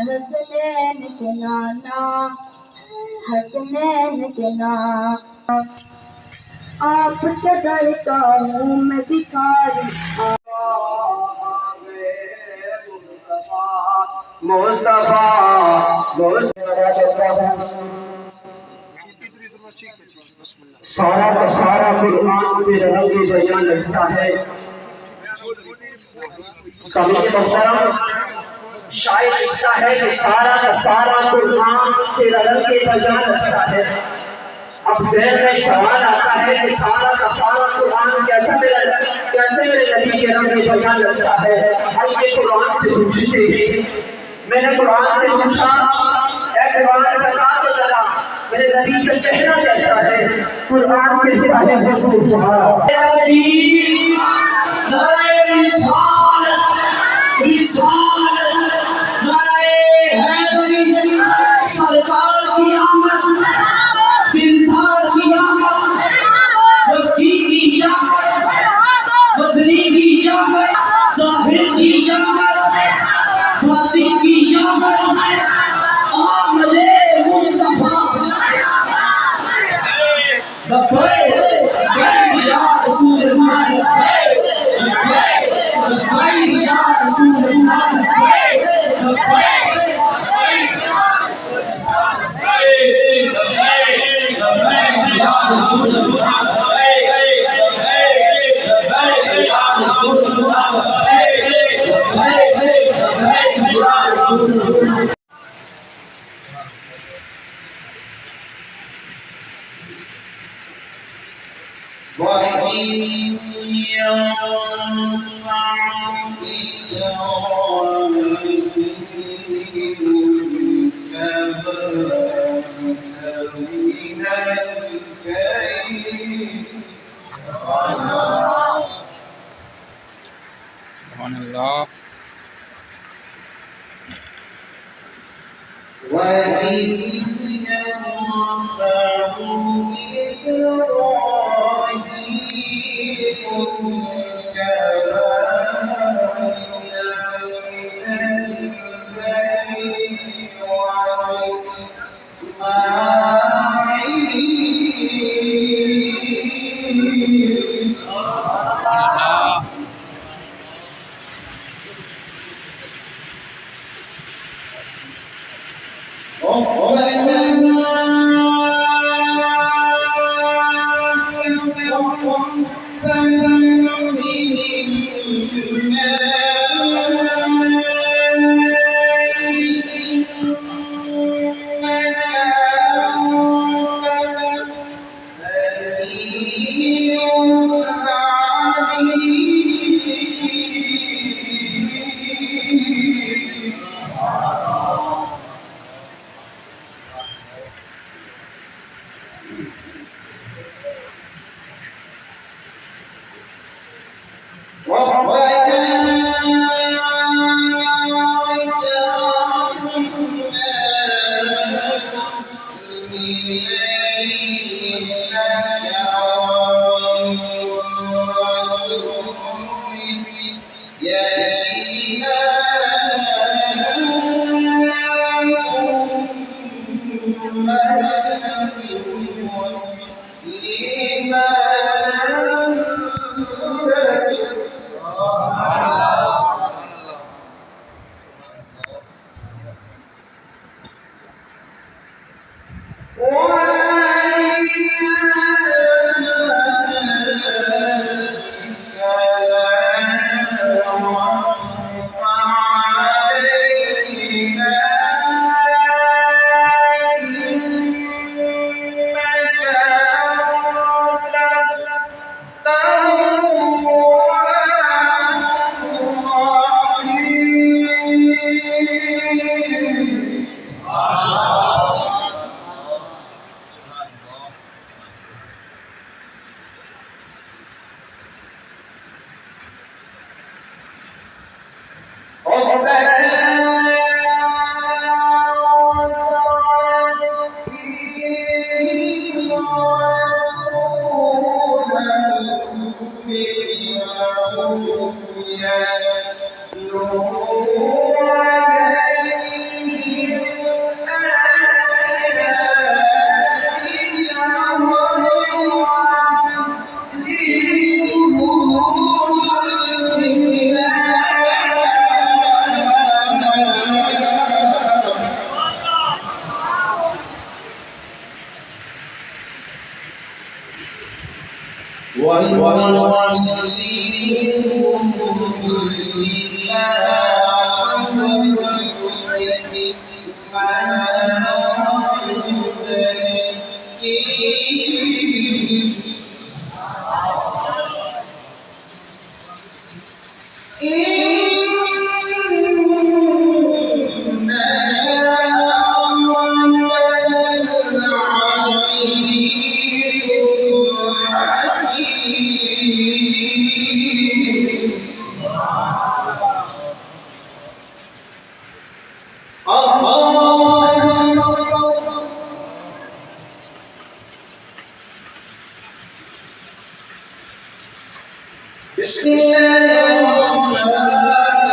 حسنین کے نانا حسنین کے نام آپ کے در کا ہوں میں بھکاری سارا کا سارا قرآن پہ رنگ بیان لگتا ہے. سامعین محترم شاعر لکھتا ہے کہ سارا کا سارا قرآن پہ رنگ بیان لگتا ہے. اب ذہن میں ایک سوال آتا ہے کہ سارا کا سارا قرآن کیسے میرے نبی کے رنگ بیان لگتا ہے. ہم یہ قرآن سے پوچھتے ہیں. میں نے قرآن سے پوچھا اعتبار بتا تو چلا میرے نبی کا چہرہ کیسا ہے. قرآن کے سارے حضور سرکار کی آمد دلدار کی آمد مکی کی آمد مدنی کی آمد ظاہر کی آمد باطن کی آمد آمد مصطفیٰ لبیک یا رسول اللہ لبیک یا رسول اللہ لبیک یا رسول اللہ سبحان اللہ. بسم الله الرحمن الرحيم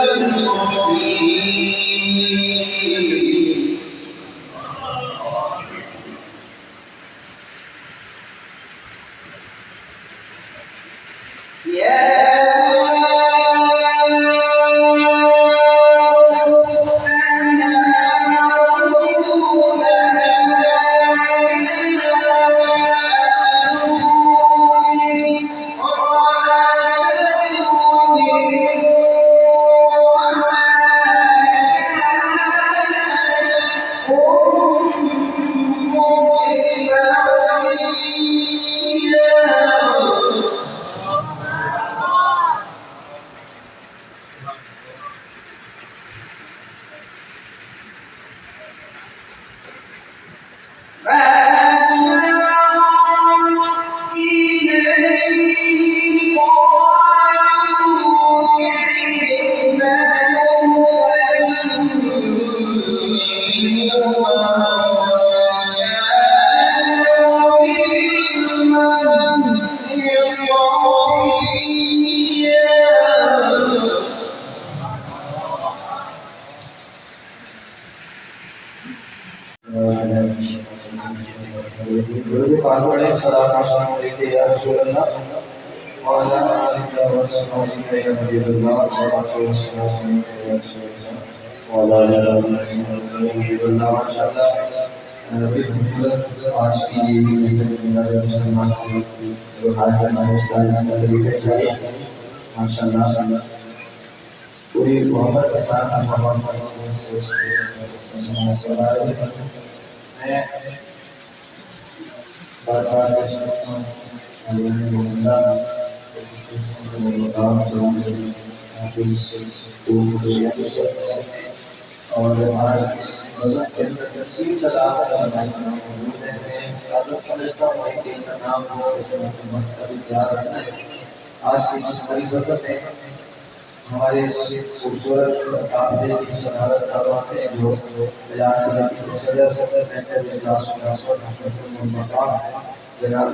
آج کی مسلمان جو ماشاء اللہ پوری محبت کے ساتھ اور آج مذہب کے اندر تفصیل کا داخلہ سعادت سمجھتا ہوں کہ ان کا نام ہو یاد رکھنا ہے. آج کی اس ہماری ضرورت ہے ہمارے خوبصورت قافلے کی صدارت کرواتے ہیں جو بجار کمیٹی کے صدر ممبر اجلاس المقام جناب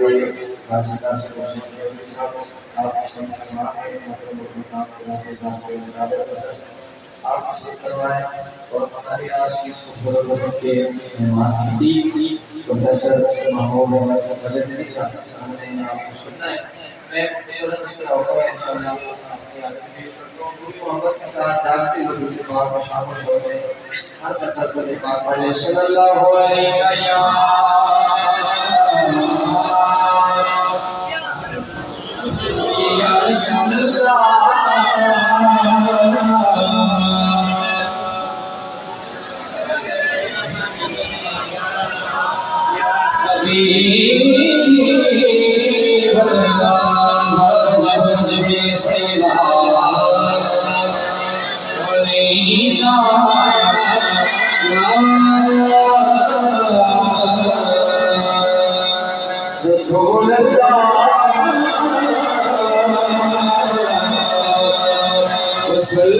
حاجی ناصر حسین صاحب آپ سے آپ سے کروائیں اور ہماری آج کی خوبصورت کے مہمان پروفیسر محمود احمد مدنی صاحب سامنے آپ کو سننا ہے. میں انشاءاللہ اس طرح ہوگا انشاءاللہ آپ کی عادت میں پوری محبت کے ساتھ جانتے ہوئے مجھے بات میں شامل ہو گئے ہر قطر پر پاک پڑھے صلی اللہ علیہ یا رسول اللہ رسول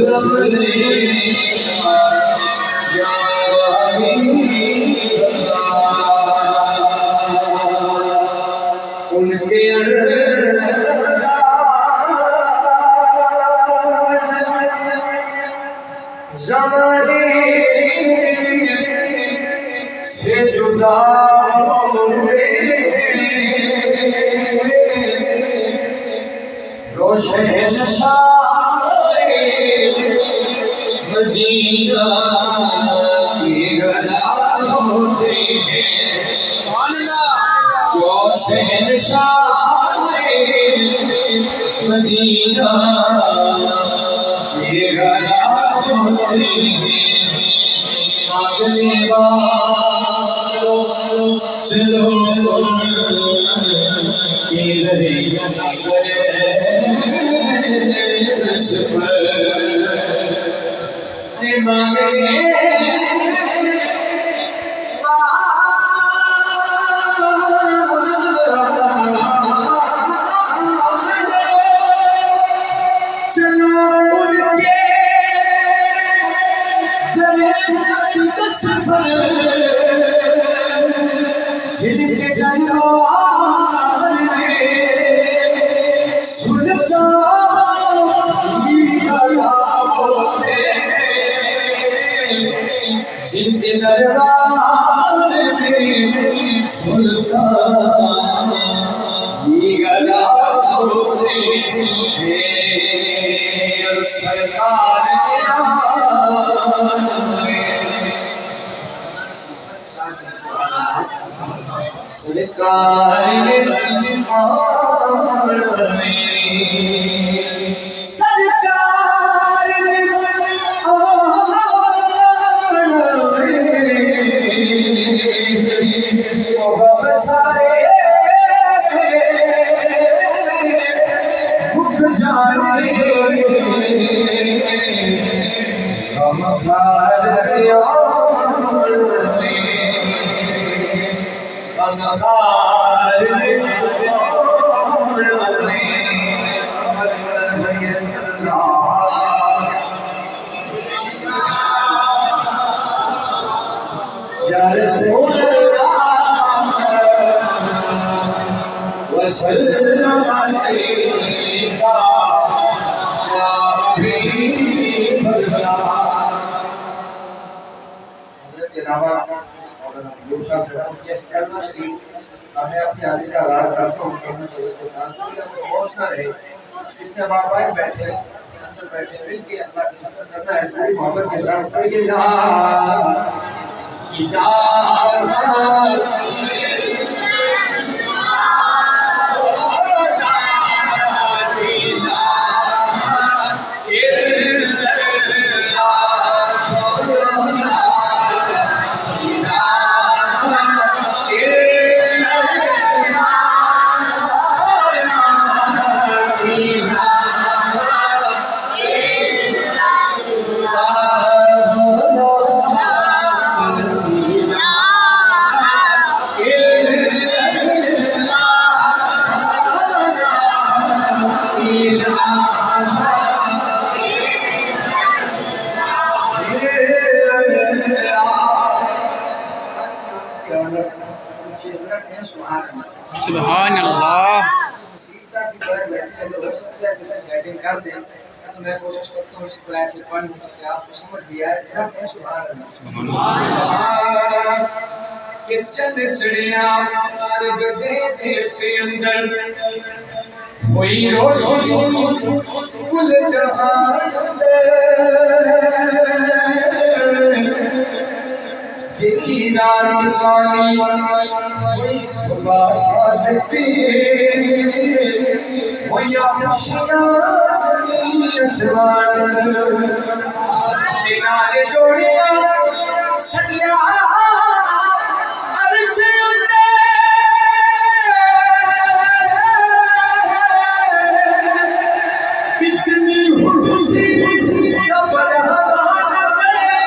سے جدا روشن مدینہ کی گلا ہوتے ہیں جو شہنشاہ مدینہ کی گلا ہوتے ہیں مانگنے والوں چلو چلو سبحان اللہ. میں کوشش کرتا ہوں اس طرح سے پڑھنے کہ آپ کو سمجھ بھی آئے. کہ چند چڑیاں بدے سے اندر ہوئی روشنی کل جہان کی رات پانی ہوئی صبح صادقی ہوئی خوشیاں زمین اسمان کنارے جوڑیاں سڑیاں عرش اندر کتنی خوشی کا برہمان میں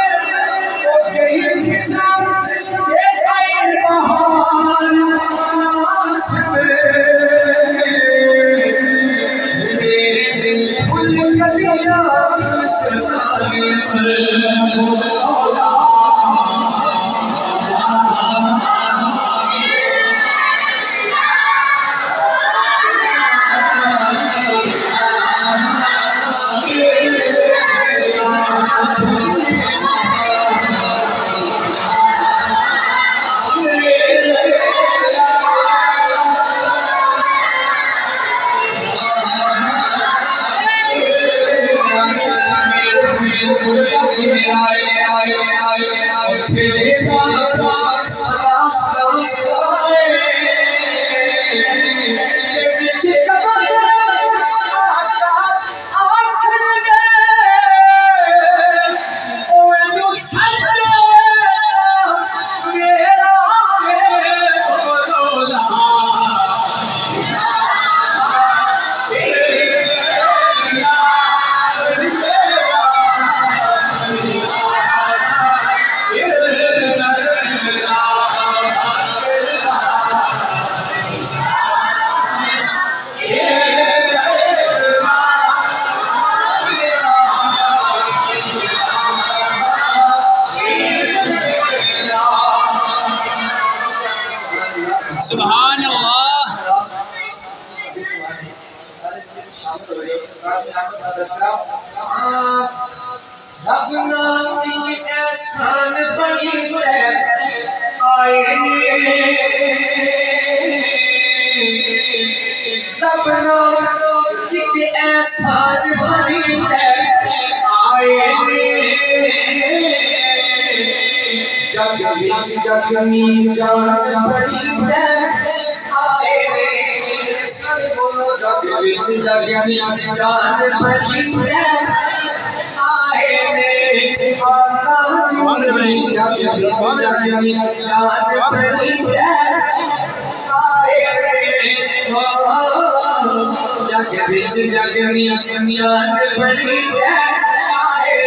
وہ گئی کسان یہ آئے بہار ناس میں میرے دل کھل گیا سلام سبحان اللہ رب نام کی احسان بنی ہے آئے رب نام کی احسان بنی ہے آئے جگ وچ جگ می جان بڑی ہے آئے سب بولو جگ وچ جگ می جان بڑی ہے آئے آقا جگ وچ جگ می جان بڑی ہے آئے جگ وچ جگ می جان بڑی ہے آئے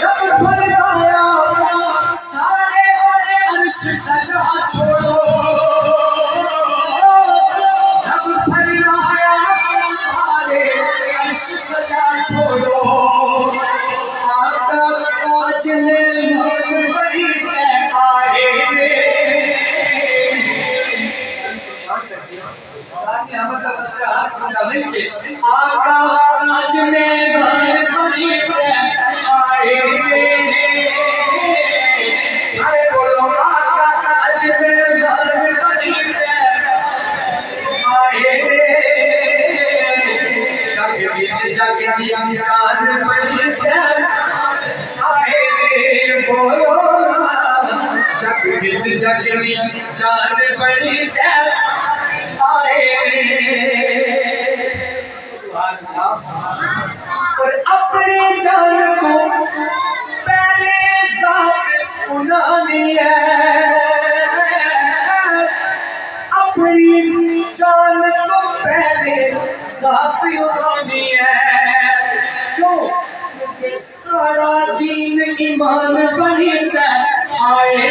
جب فرمایا سارے بڑے عرش سجا چھوڑو جب فرمایا سارے عرش سجا چھوڑو آقا تاج میں مہر بری ہے آئے آقا تاج میں مہر بری ہے آئے سارے بولو آقا تاج میں مہر بری ہے آئے جگ وچ جگ دی جان بری ہے آئے بولو جگ وچ جگ دی جان بری ہے آئے اور اپنی جان کو پہلے ذات انہوں نے ہے اپنی جان کو پہلے ذات انہوں نے ہے کیوں کہ سارا دین ایمان بنی ہے آئے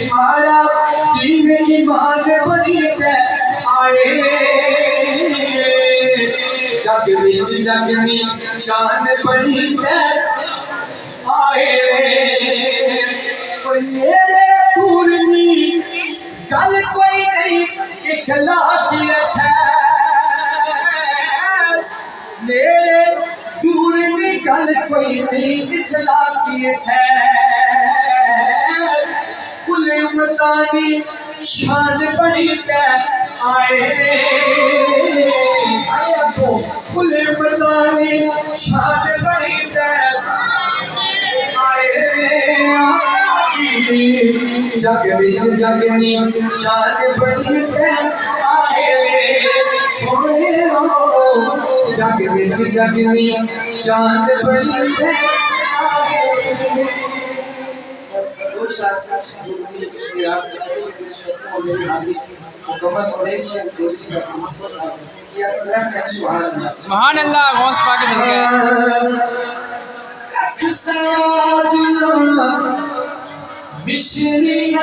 ہمارا دین ایمان بنی ہے آئے جگ وچ جگ می جان بڑی ہے آئے کوئی میرے دور نہیں گل کوئی نہیں اخلاقیت ہے میرے دور نہیں گل کوئی نہیں اخلاقیت ہے کل امتانی شان بڑی ہے آئے کل امتانی شان بڑی ہے آئے جگ وچ جگ می جان بڑی ہے آئے سونے جگ وچ جگ می جان بڑی ہے سبحان اللہ غوث پاک کے صدقے مشری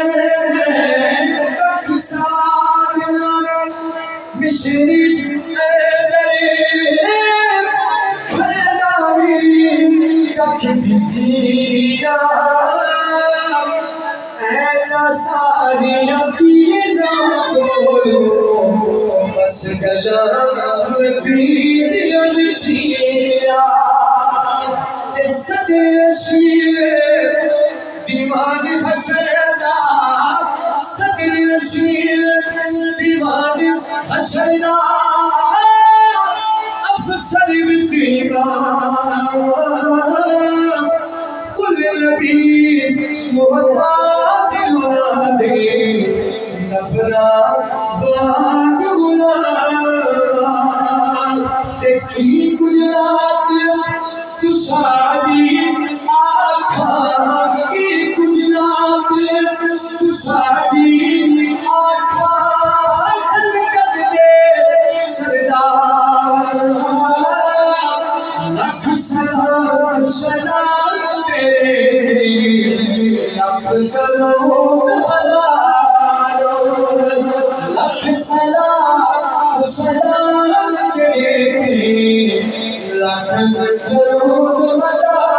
ساری چیزاں بس گزار پیڑ چیا سدے شیر دیوان حشردا سدے شیر دیوان حشردا افسر بتینا کل نبی محتاج دے نفرا باغ غلام دیکھی گجرات تو ساری آکھا کی گجرات تو ساری آکھا حرکت دے سردار لکھ سلام سلام تیرے لکھ کروڑ ہزار لکھ سلام سلام تیرے لکھ کروڑ ہزار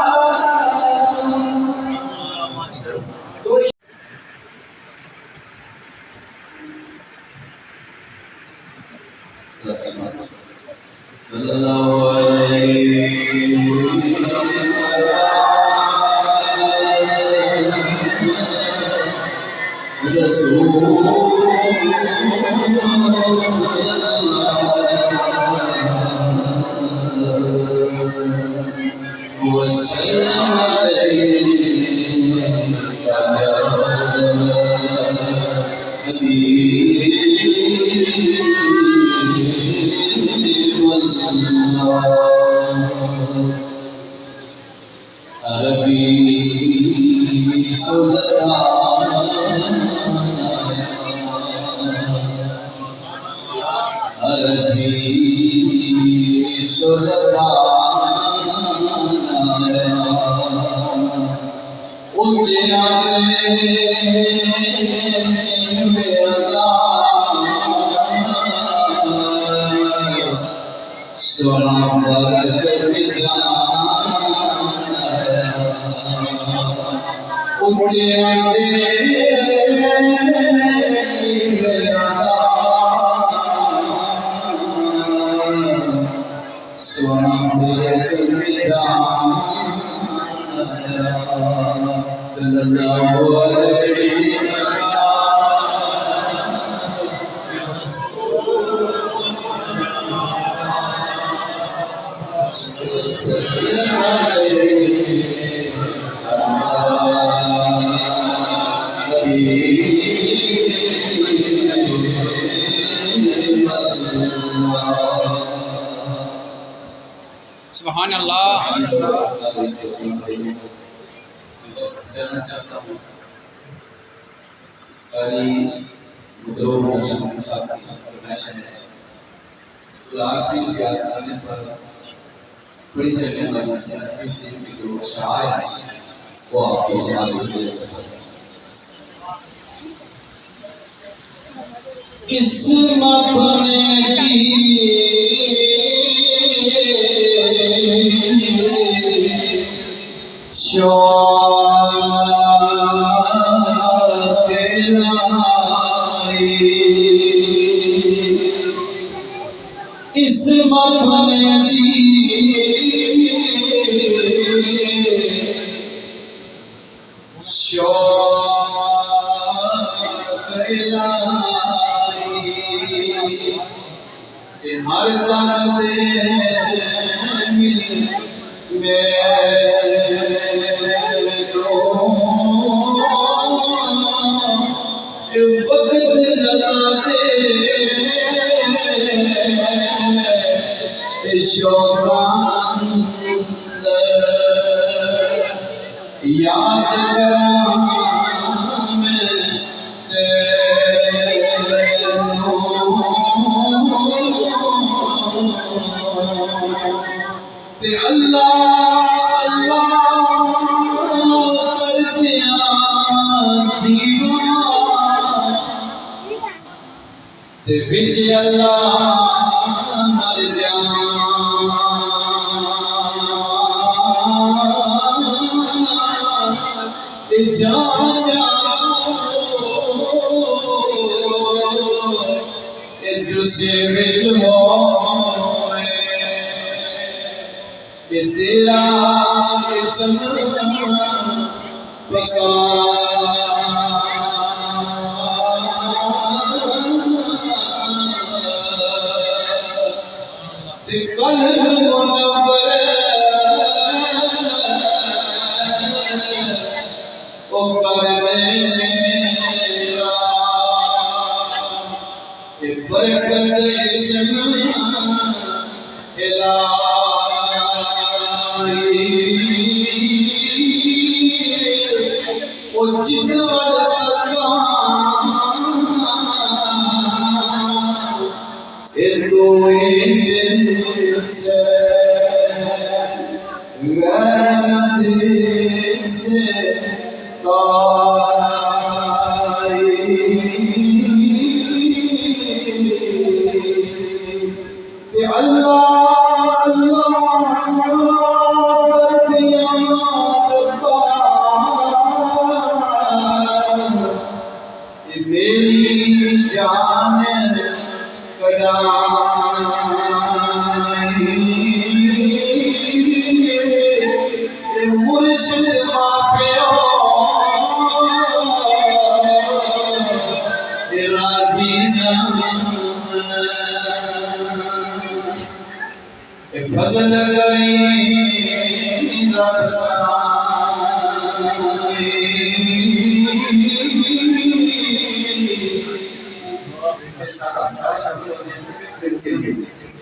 سبحان اللہ. جانا چاہتا ہوں قاری مضرور نشانی صاحب کے ساتھ فرمائش ہے کلاسی کے آسانے پر بڑی جگہ والی سیاسی شریف کی جو شعائر ہیں وہ آپ کی سماعت سے لے سکتے ہیں. اسم اپنے اسم اپنے ہر دن تیرا اسم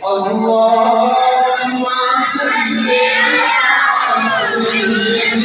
اللهم صل على سيدنا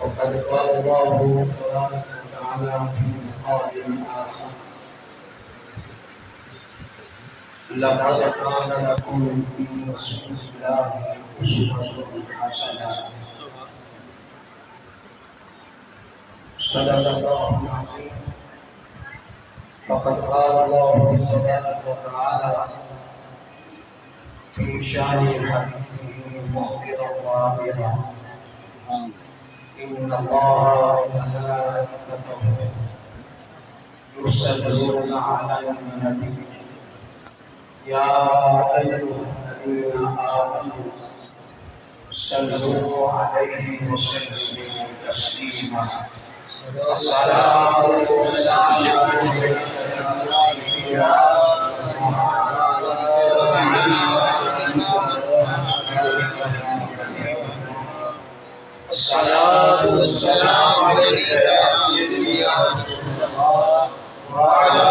وقد قال الله تبارك وتعالى في مقام آخر لقد كان لكم في رسول الله أسوة حسنة صدق الله العظيم وقد قال الله تبارك وتعالى في شأن حبيبه مخبرا وآمرا إن الله وملائكته يصلون على النبي يا أيها الذين آمنوا صلوا عليه وسلموا تسليما الصلاة والسلام عليك يا الصلاة والسلام عليك يا سيدي يا رسول الله وعلى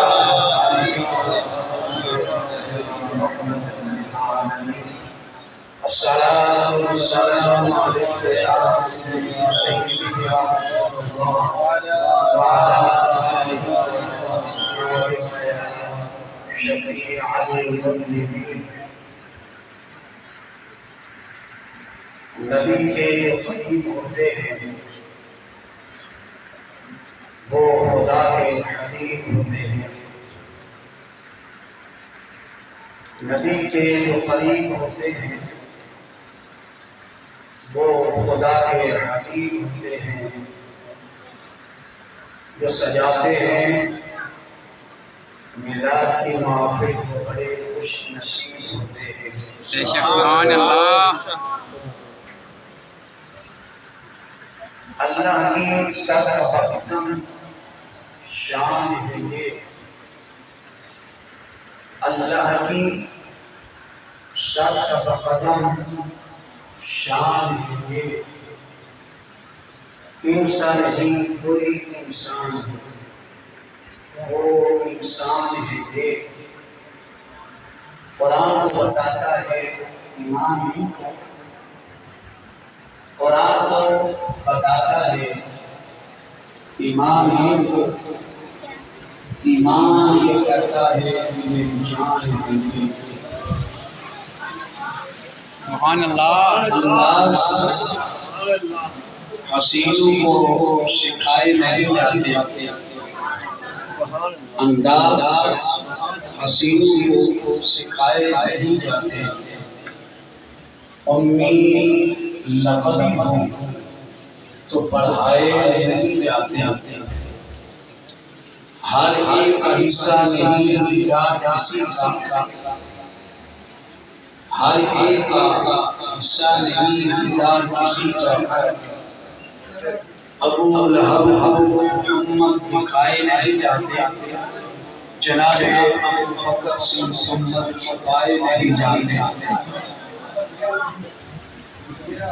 آله الصلاة والسلام عليك يا سيدي يا رسول الله وعلى آله وصحبه يا شفيع المذنبين نبی کے جو قریب ہوتے ہیں وہ خدا کے حبیب ہوتے ہیں نبی کے جو قریب ہوتے ہیں وہ خدا کے حبیب ہوتے ہیں جو سجاتے ہیں میلاد کی محفل کو بڑے خوش نصیب ہوتے ہیں سبحان اللہ اللہ کی سب بختم شان ہے یہ اللہ کی سب بختم شان ہے یہ انسان نہیں کوئی انسان ہے وہ انسان ہے یہ قرآن کو بتاتا ہے ایمان ہی کو قرآن کو بتاتا ہے ایمان ہی کو ایمان یہ کرتا ہے جان ہے سبحان اللہ انداز حسینوں کو سکھائے نہیں جاتے انداز حسینوں کو سکھائے نہیں جاتے امی لقب ہو تو پڑھائے نہیں جاتے ہر ایک کا حصہ نہیں دیدار کسی کا ہر ایک کا حصہ نہیں دیدار کسی کا ابو لہب محمد دکھائے نہیں جاتے جناب ابو بکر سے محمد چھپائے نہیں جاتے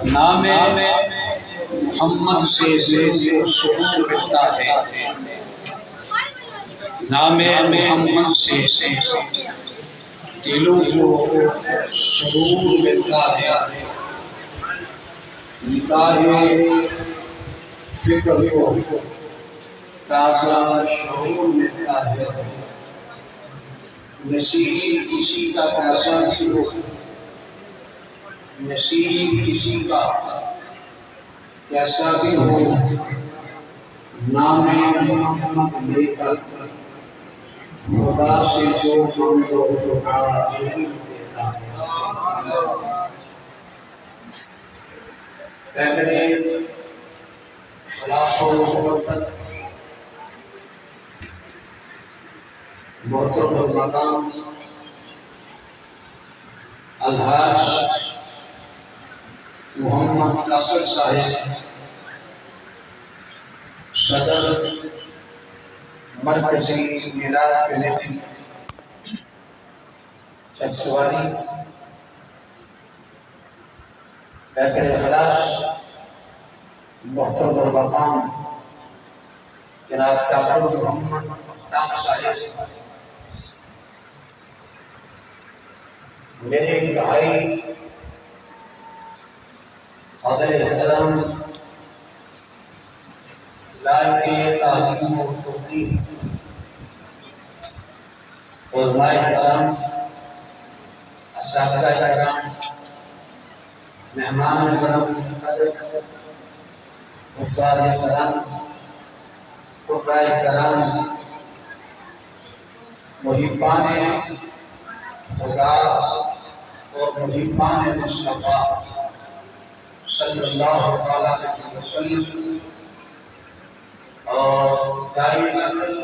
نام محمد سے سرور ملتا ہے نام محمد سے دلوں کو سرور ملتا ہے نکاح فکر کو تازہ شعور ملتا ہے نصیب کسی کا کیسا بھی ہو نصیب کسی کا کیسا بھی ہو نام محمد لے کر خدا سے جو مانگو خدا ضرور دیتا ہے پہلے خلاص و صحبت محترم المقام الحاج محمد ناصر صاحب صدر مرکزی میلاد کمیٹی چکسواری ڈاکٹر اخلاص محترم المقام جناب ڈاکٹر محمد مختار صاحب میرے انتہائی قابل احترام لائق تعظیم و توقیر علماء کرام اساتذہ کرام مہمان کرام حفاظ کرام قرباء کرام محبان خدا اور محبان مصطفیٰ صلی اللہ علیہ وسلم اور دائی نقل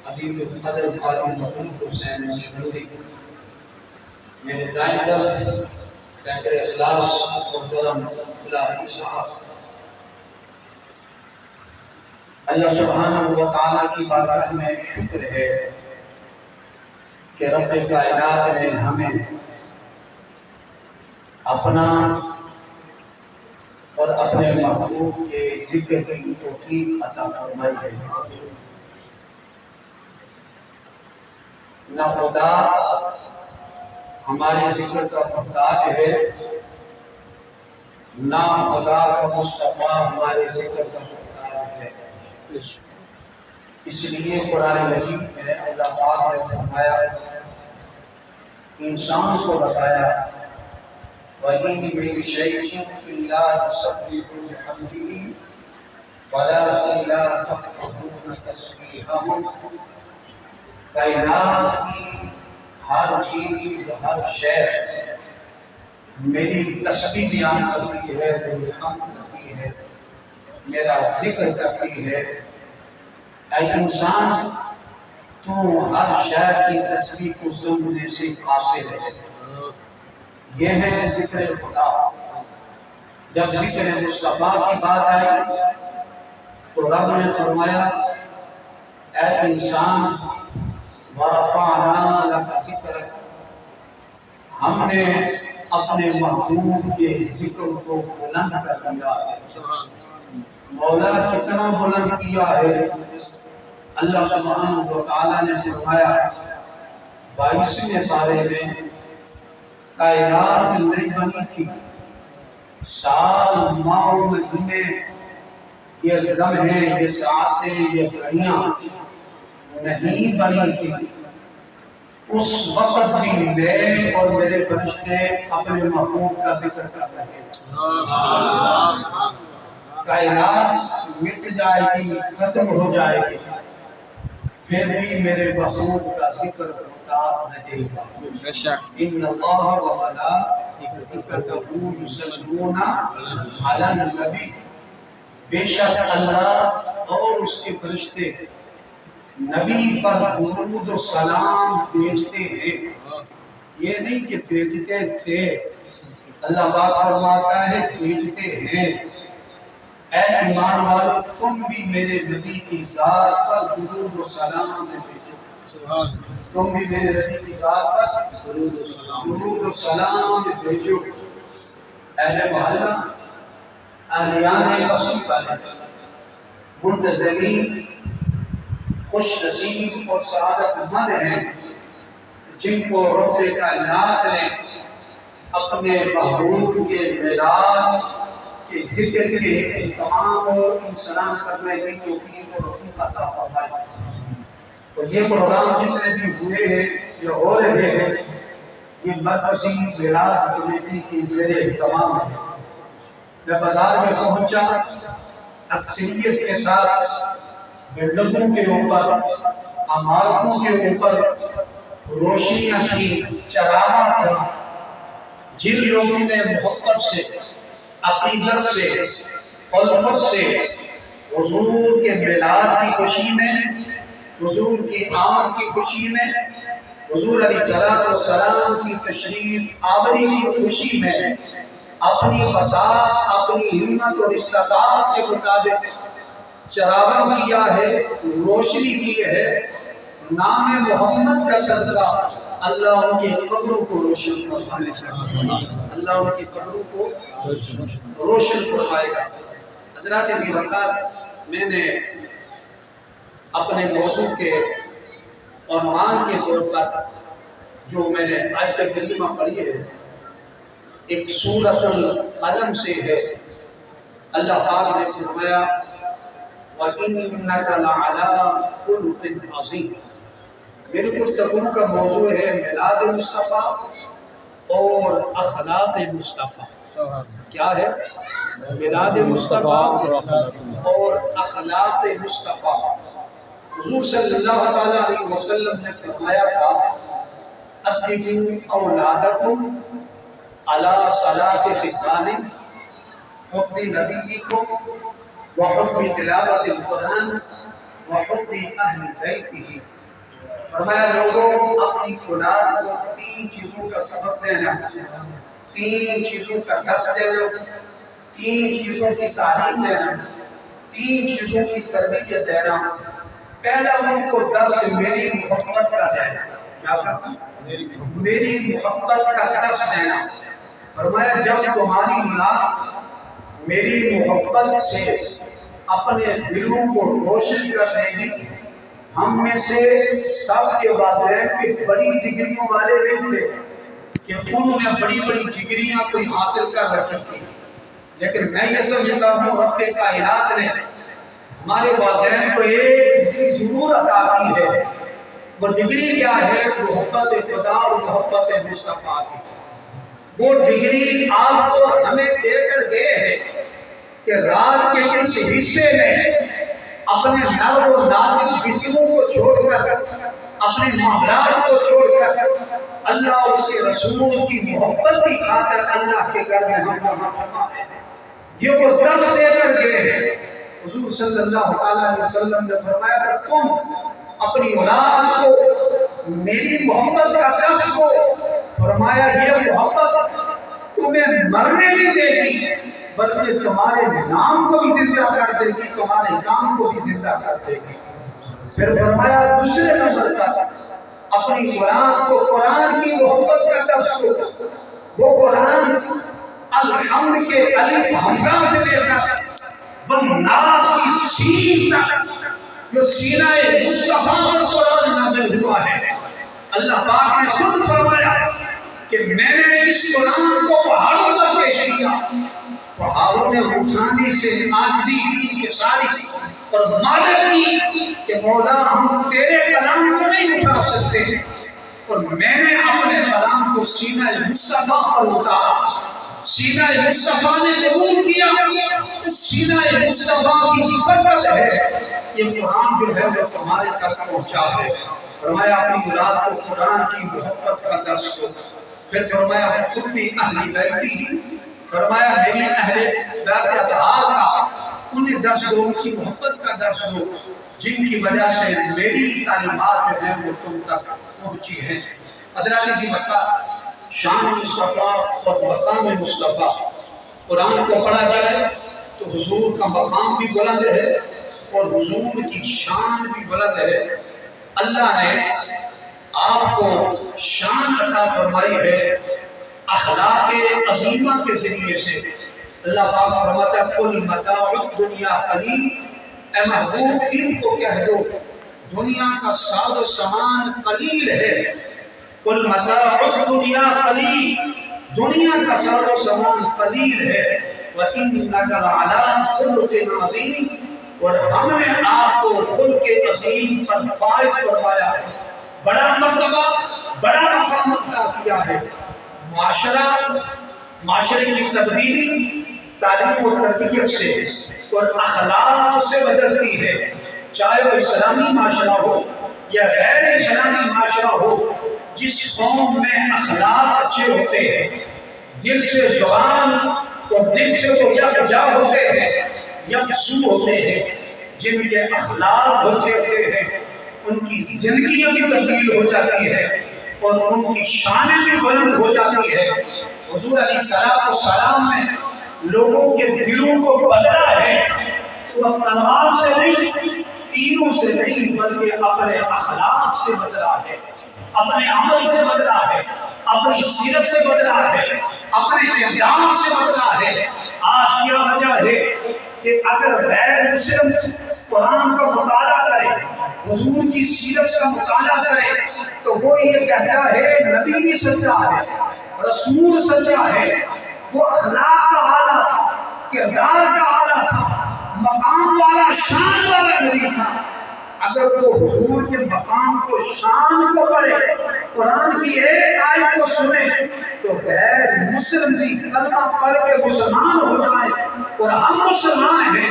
حبیب قدر خادم محمود حسین مشمولی، میرے دائیں طرف ڈاکٹر اخلاص محترم الہی صاحب، اللہ سبحانہ و تعالیٰ کی بارگاہ میں شکر ہے کہ رب کائنات نے ہمیں اپنا اور اپنے محبوب کے ذکر کی توفیق عطا فرمائی ہے۔ نہ خدا ہمارے ذکر کا محتاج ہے، نہ خدا کا مصطفیٰ ہمارے ذکر کا محتاج ہے۔ اس لیے قرآن مجید میں اللہ پاک نے فرمایا، انسان کو بتایا، وَإِن مِّن شَيْءٍ إِلَّا يُسَبِّحُ بِحَمْدِهِ وَلَٰكِن لَّا تَفْقَهُونَ تَسْبِيحَهُمْ۔ کائنات کی ہر چیز، ہر شے میری تسبیح بیان کرتی ہے، میری حمد کرتی ہے، میرا ذکر کرتی ہے۔ اے انسان، تو ہر شے کی تسبیح کو سننے سے قاصر ہے۔ یہ ہے ذکر خدا۔ جب ذکر مصطفیٰ کی بات آئی تو رب نے فرمایا، اے انسان، وَرَفَعْنَا لَكَ ذِكْرَكَ، ہم نے اپنے محبوب کے ذکر کو بلند کر دیا ہے۔ مولا کتنا بلند کیا ہے؟ اللہ سبحانہ و تعالیٰ نے فرمایا 22ویں پارے میں، کائنات نہیں بنی تھی، سال، ماہ، مہینے، یہ لمحے، یہ ساعتیں، یہ گھڑیاں نہیں بنی تھی۔ اس وقت بھی میں اور میرے فرشتے اپنے محبوب کا ذکر کر رہے ہیں۔ کائنات مٹ جائے گی، ختم ہو جائے گی، پھر بھی میرے محبوب کا ذکر ہوتا رہے گا۔ ان اللہ و ملائکتہ یصلون علی النبی، بے شک اللہ اور اس کے فرشتے نبی پر درود و سلام بھیجتے ہیں۔ یہ نہیں کہ بھیجتے تھے، اللہ پاک فرماتا ہے بھیجتے ہیں۔ اے ایمان والو، تم بھی میرے نبی کی ذات پر درود و سلام بھیجو۔ تم بھی میرے نبی کی ذات پر درود و سلام بھیجو۔ اہل محلہ، اہلیان رسول والے، منتظمین، خوش نصیب اور سعادت مند ہیں جن کو رب کائنات نے اپنے محبوب کے میلاد کے ذکر کے اہتمام اور انسلام کرنے کی توفیق و رفیق عطا فرمائی۔ اور یہ پروگرام جتنے بھی ہوئے ہیں، یہ ہو رہے ہیں، یہ مرکزی میلاد کمیٹی کی زیر اہتمام ہے۔ میں بازار میں پہنچا، اکثریت کے ساتھ بلڈنگوں کے اوپر، عمارتوں کے اوپر روشنیاں تھی، چراغاں تھا۔ جن لوگوں نے محبت سے، عقیدت سے، الفت سے حضور کے میلاد کی خوشی میں، حضور کی آمد کی خوشی میں، حضور علیہ السلام کی تشریف آوری کی خوشی میں اپنی بساط، اپنی ہمت اور استطاعت کے مطابق چراغاں کیا ہے، روشنی کی ہے۔ نام محمد کا صدقہ اللہ ان کی قبروں کو روشن فرمائے گا، اللہ ان کی قبروں کو روشن فرمائے گا۔ حضرات اس وقت میں نے اپنے موضوع کے عنوان کے طور پر جو میں نے آیت کریمہ پڑھی ہے، ایک سورۃ القلم سے ہے۔ اللہ پاک نے فرمایا وَإِنَّكَ لَعَلَىٰ خُلُقٍ عَظِيمٍ۔ میری گفتگو کا موضوع ہے میلاد مصطفیٰ اور اخلاق مصطفیٰ۔ کیا ہے؟ میلاد مصطفیٰ اور اخلاق مصطفیٰ۔ حضور صلی اللہ علیہ وسلم نے فرمایا تھا اَدِّبُوا أَوْلَادَكُمْ عَلَىٰ ثَلَاثِ خِصَالٍ حُبِّ نَبِيِّكُمْ وَحُبِّ تِلَاوَةِ الْقُرْآنِ وَحُبِّ أَهْلِ بَيْتِهِ۔ فرمایا لوگوں اپنی اولاد کو 3 چیزوں کا سبق دینا، 3 چیزوں کا درس دینا، 3 چیزوں کی تعلیم دینا، 3 چیزوں کی تربیت دینا۔ پہلا ان کو درس میری محبت کا دینا۔ کیا کرنا؟ میری محبت کا درس دینا۔ فرمایا جب تمہاری اولاد میری محبت سے اپنے دلوں کو روشن کر لے گی، ہم میں سے سب کے والدین کے بڑی ڈگریوں والے نہیں تھے کہ انہوں نے بڑی بڑی ڈگریاں کوئی حاصل کر رکھی تھی، لیکن میں یہ سمجھتا ہوں رب کائنات نے ہمارے والدین کو ایک ڈگری ضرور عطا کی ہے۔ وہ ڈگری کیا ہے؟ محبت خدا اور محبت مصطفیٰ کی۔ وہ ڈگری آپ کو ہمیں دے کر گئے ہیں کہ رات کے اس حصے میں اپنے نر و نازک جسموں کو چھوڑ کر، اپنے معاملات کو چھوڑ کر، اللہ اور اس کے رسول کی محبت کی خاطر اللہ کے گھر میں ہم وہاں جمع ہیں۔ یہ وہ درس دے کر گئے ہیں۔ حضور صلی اللہ علیہ وسلم نے فرمایا کہ تم اپنی اولاد کو میری محبت کا درس دو۔ فرمایا یہ محبت تمہیں مرنے نہیں دے گی بلکہ تمہارے نام کو بھی زندہ کر دے گی، تمہارے نام کو بھی زندہ کر دے گی۔ پھر فرمایا دوسرے نمبر پر اپنی اولاد کو قرآن کی محبت کا درس دو۔ وہ قرآن الحمد کے الف حمزہ سے لے کر والناس کی سین تک جو سینہ مصطفیٰ پر قرآن نازل ہوا ہے، اللہ پاک نے خود فرمایا کہ میں نے اس قرآن کو پہاڑوں پر پیش کیا، پہاڑوں نے اٹھانے سے عاجزی کی کہ ساری اور مدد کی کہ مولا ہم تیرے کلام کو نہیں اٹھا سکتے، اور میں نے اپنے کلام کو سینہ مصطفیٰ پر اتارا۔ سینہ مصطفیٰ نے قبول کیا، اس سینہ مصطفیٰ کی برکت ہے یہ قرآن جو ہے وہ تمہارے تک پہنچا ہے۔ فرمایا اپنی اولاد کو قرآن کی محبت کا درس دو۔ پھر فرمایا خود بھی اہل بیتی، فرمایا میری اہل بیت اطہار کا انہیں درس دو، ان کی محبت کا درس دو جن کی وجہ سے میری تعلیمات جو ہیں وہ تم تک پہنچی ہیں۔ حضرات جی بتا شان مصطفیٰ اور مقام مصطفیٰ، قرآن کو پڑھا جائے تو حضور کا مقام بھی بلند ہے اور حضور کی شان بھی بلند ہے۔ اللہ نے آپ کو شان عطا فرمائی ہے اخلاق عظیمہ کے ذریعے سے۔ اللہ پاک فرماتا ہے قل متاع الدنیا قلیل، اے محبوب ان کو کہہ دو دنیا کا ساز و سامان قلیل ہے۔ قل متاع الدنیا قلیل، دنیا کا ساز و سامان قلیل ہے۔ وَإِنَّكَ لَعَلَىٰ خُلُقٍ عَظِيمٍ، اور ہم نے آپ کو خلق عظیم پر فائز فرمایا ہے، بڑا مرتبہ بڑا مقام عطا کیا ہے۔ معاشرے کی تبدیلی تعلیم و تربیت سے اور اخلاق سے بدلتی ہے، چاہے وہ اسلامی معاشرہ ہو یا غیر اسلامی معاشرہ ہو۔ جس قوم میں اخلاق اچھے ہوتے ہیں، دل سے زبان اور دل سے وہ یکجا ہوتے ہیں، یکسو ہوتے ہیں، جن کے اخلاق ہوتے ہیں ان کی زندگیاں بھی تبدیل ہو جاتی ہے اور ان کی شانیں بھی بلند ہو جاتی ہے۔ حضور علیہ السلام نے لوگوں کے دلوں کو بدلا ہے تو وہ تلوار سے نہیں، تیروں سے نہیں، بلکہ اپنے اخلاق سے بدلا ہے، اپنے عمل سے بدلا ہے، اپنی سیرت سے بدلا ہے، اپنے کردار سے بدلا ہے۔ آج کیا وجہ ہے کہ اگر غیر مسلم قرآن کا مطالعہ کرے، حضور کی سیرت کا مطالعہ کرے، تو وہ یہ کہتا ہے نبی بھی سچا ہے، رسول سچا ہے، وہ اخلاق کا اعلیٰ تھا، کردار کا اعلیٰ تھا، مقام والا، شان والا نبی تھا۔ اگر وہ حضور کے مقام کو، شان کو پڑھے، قرآن کی ایک آیت کو سنے، تو غیر مسلم بھی کلمہ پڑھ کے مسلمان ہو جائے، اور ہم مسلمان ہیں۔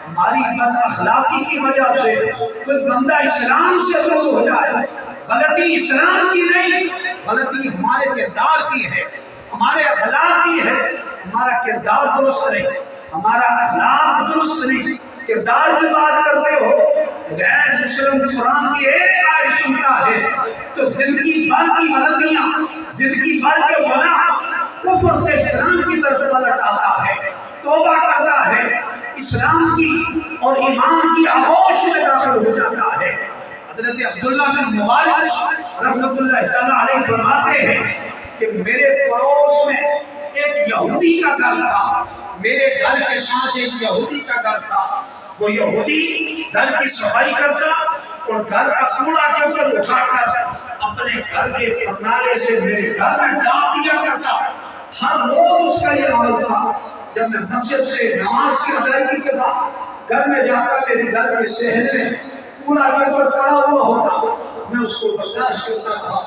ہماری بد اخلاقی کی وجہ سے کوئی بندہ اسلام سے دور ہو جائے، غلطی اسلام کی نہیں، غلطی ہمارے کردار کی ہے، ہمارے اخلاق کی ہے۔ ہمارا کردار درست نہیں، ہمارا اخلاق درست نہیں، کردار کی بات کرتے ہو غیر مسلم قرآن کی ایک آیت سنتا ہے تو زندگی بھر کی غلطیاں، زندگی بھر کے گناہ، کفر سے اسلام کی طرف پلٹ آتا ہے، توبہ کرتا ہے، اسلام کی اور ایمان کی آغوش میں داخل ہو جاتا ہے۔ حضرت عبداللہ بن مبارک رحمۃ اللہ تعالیٰ علیہ فرماتے ہیں کہ میرے پڑوس میں ایک یہودی کا گھر تھا، میرے گھر کے ساتھ ایک یہودی کا گھر تھا، وہ یہودی گھر کی صفائی کرتا اور گھر کا کوڑا کرکٹ اٹھا کر اپنے گھر کے پرنالے سے میرے گھر میں ڈال دیا کرتا۔ ہر روز اس کا یہ عمل تھا، جب میں مسجد سے نماز کی ادائیگی کے بعد گھر میں جاتا، میرے گھر کے صحن سے کوڑا کرکٹ پڑا ہوا ہوتا، میں اس کو برداشت کرتا رہا،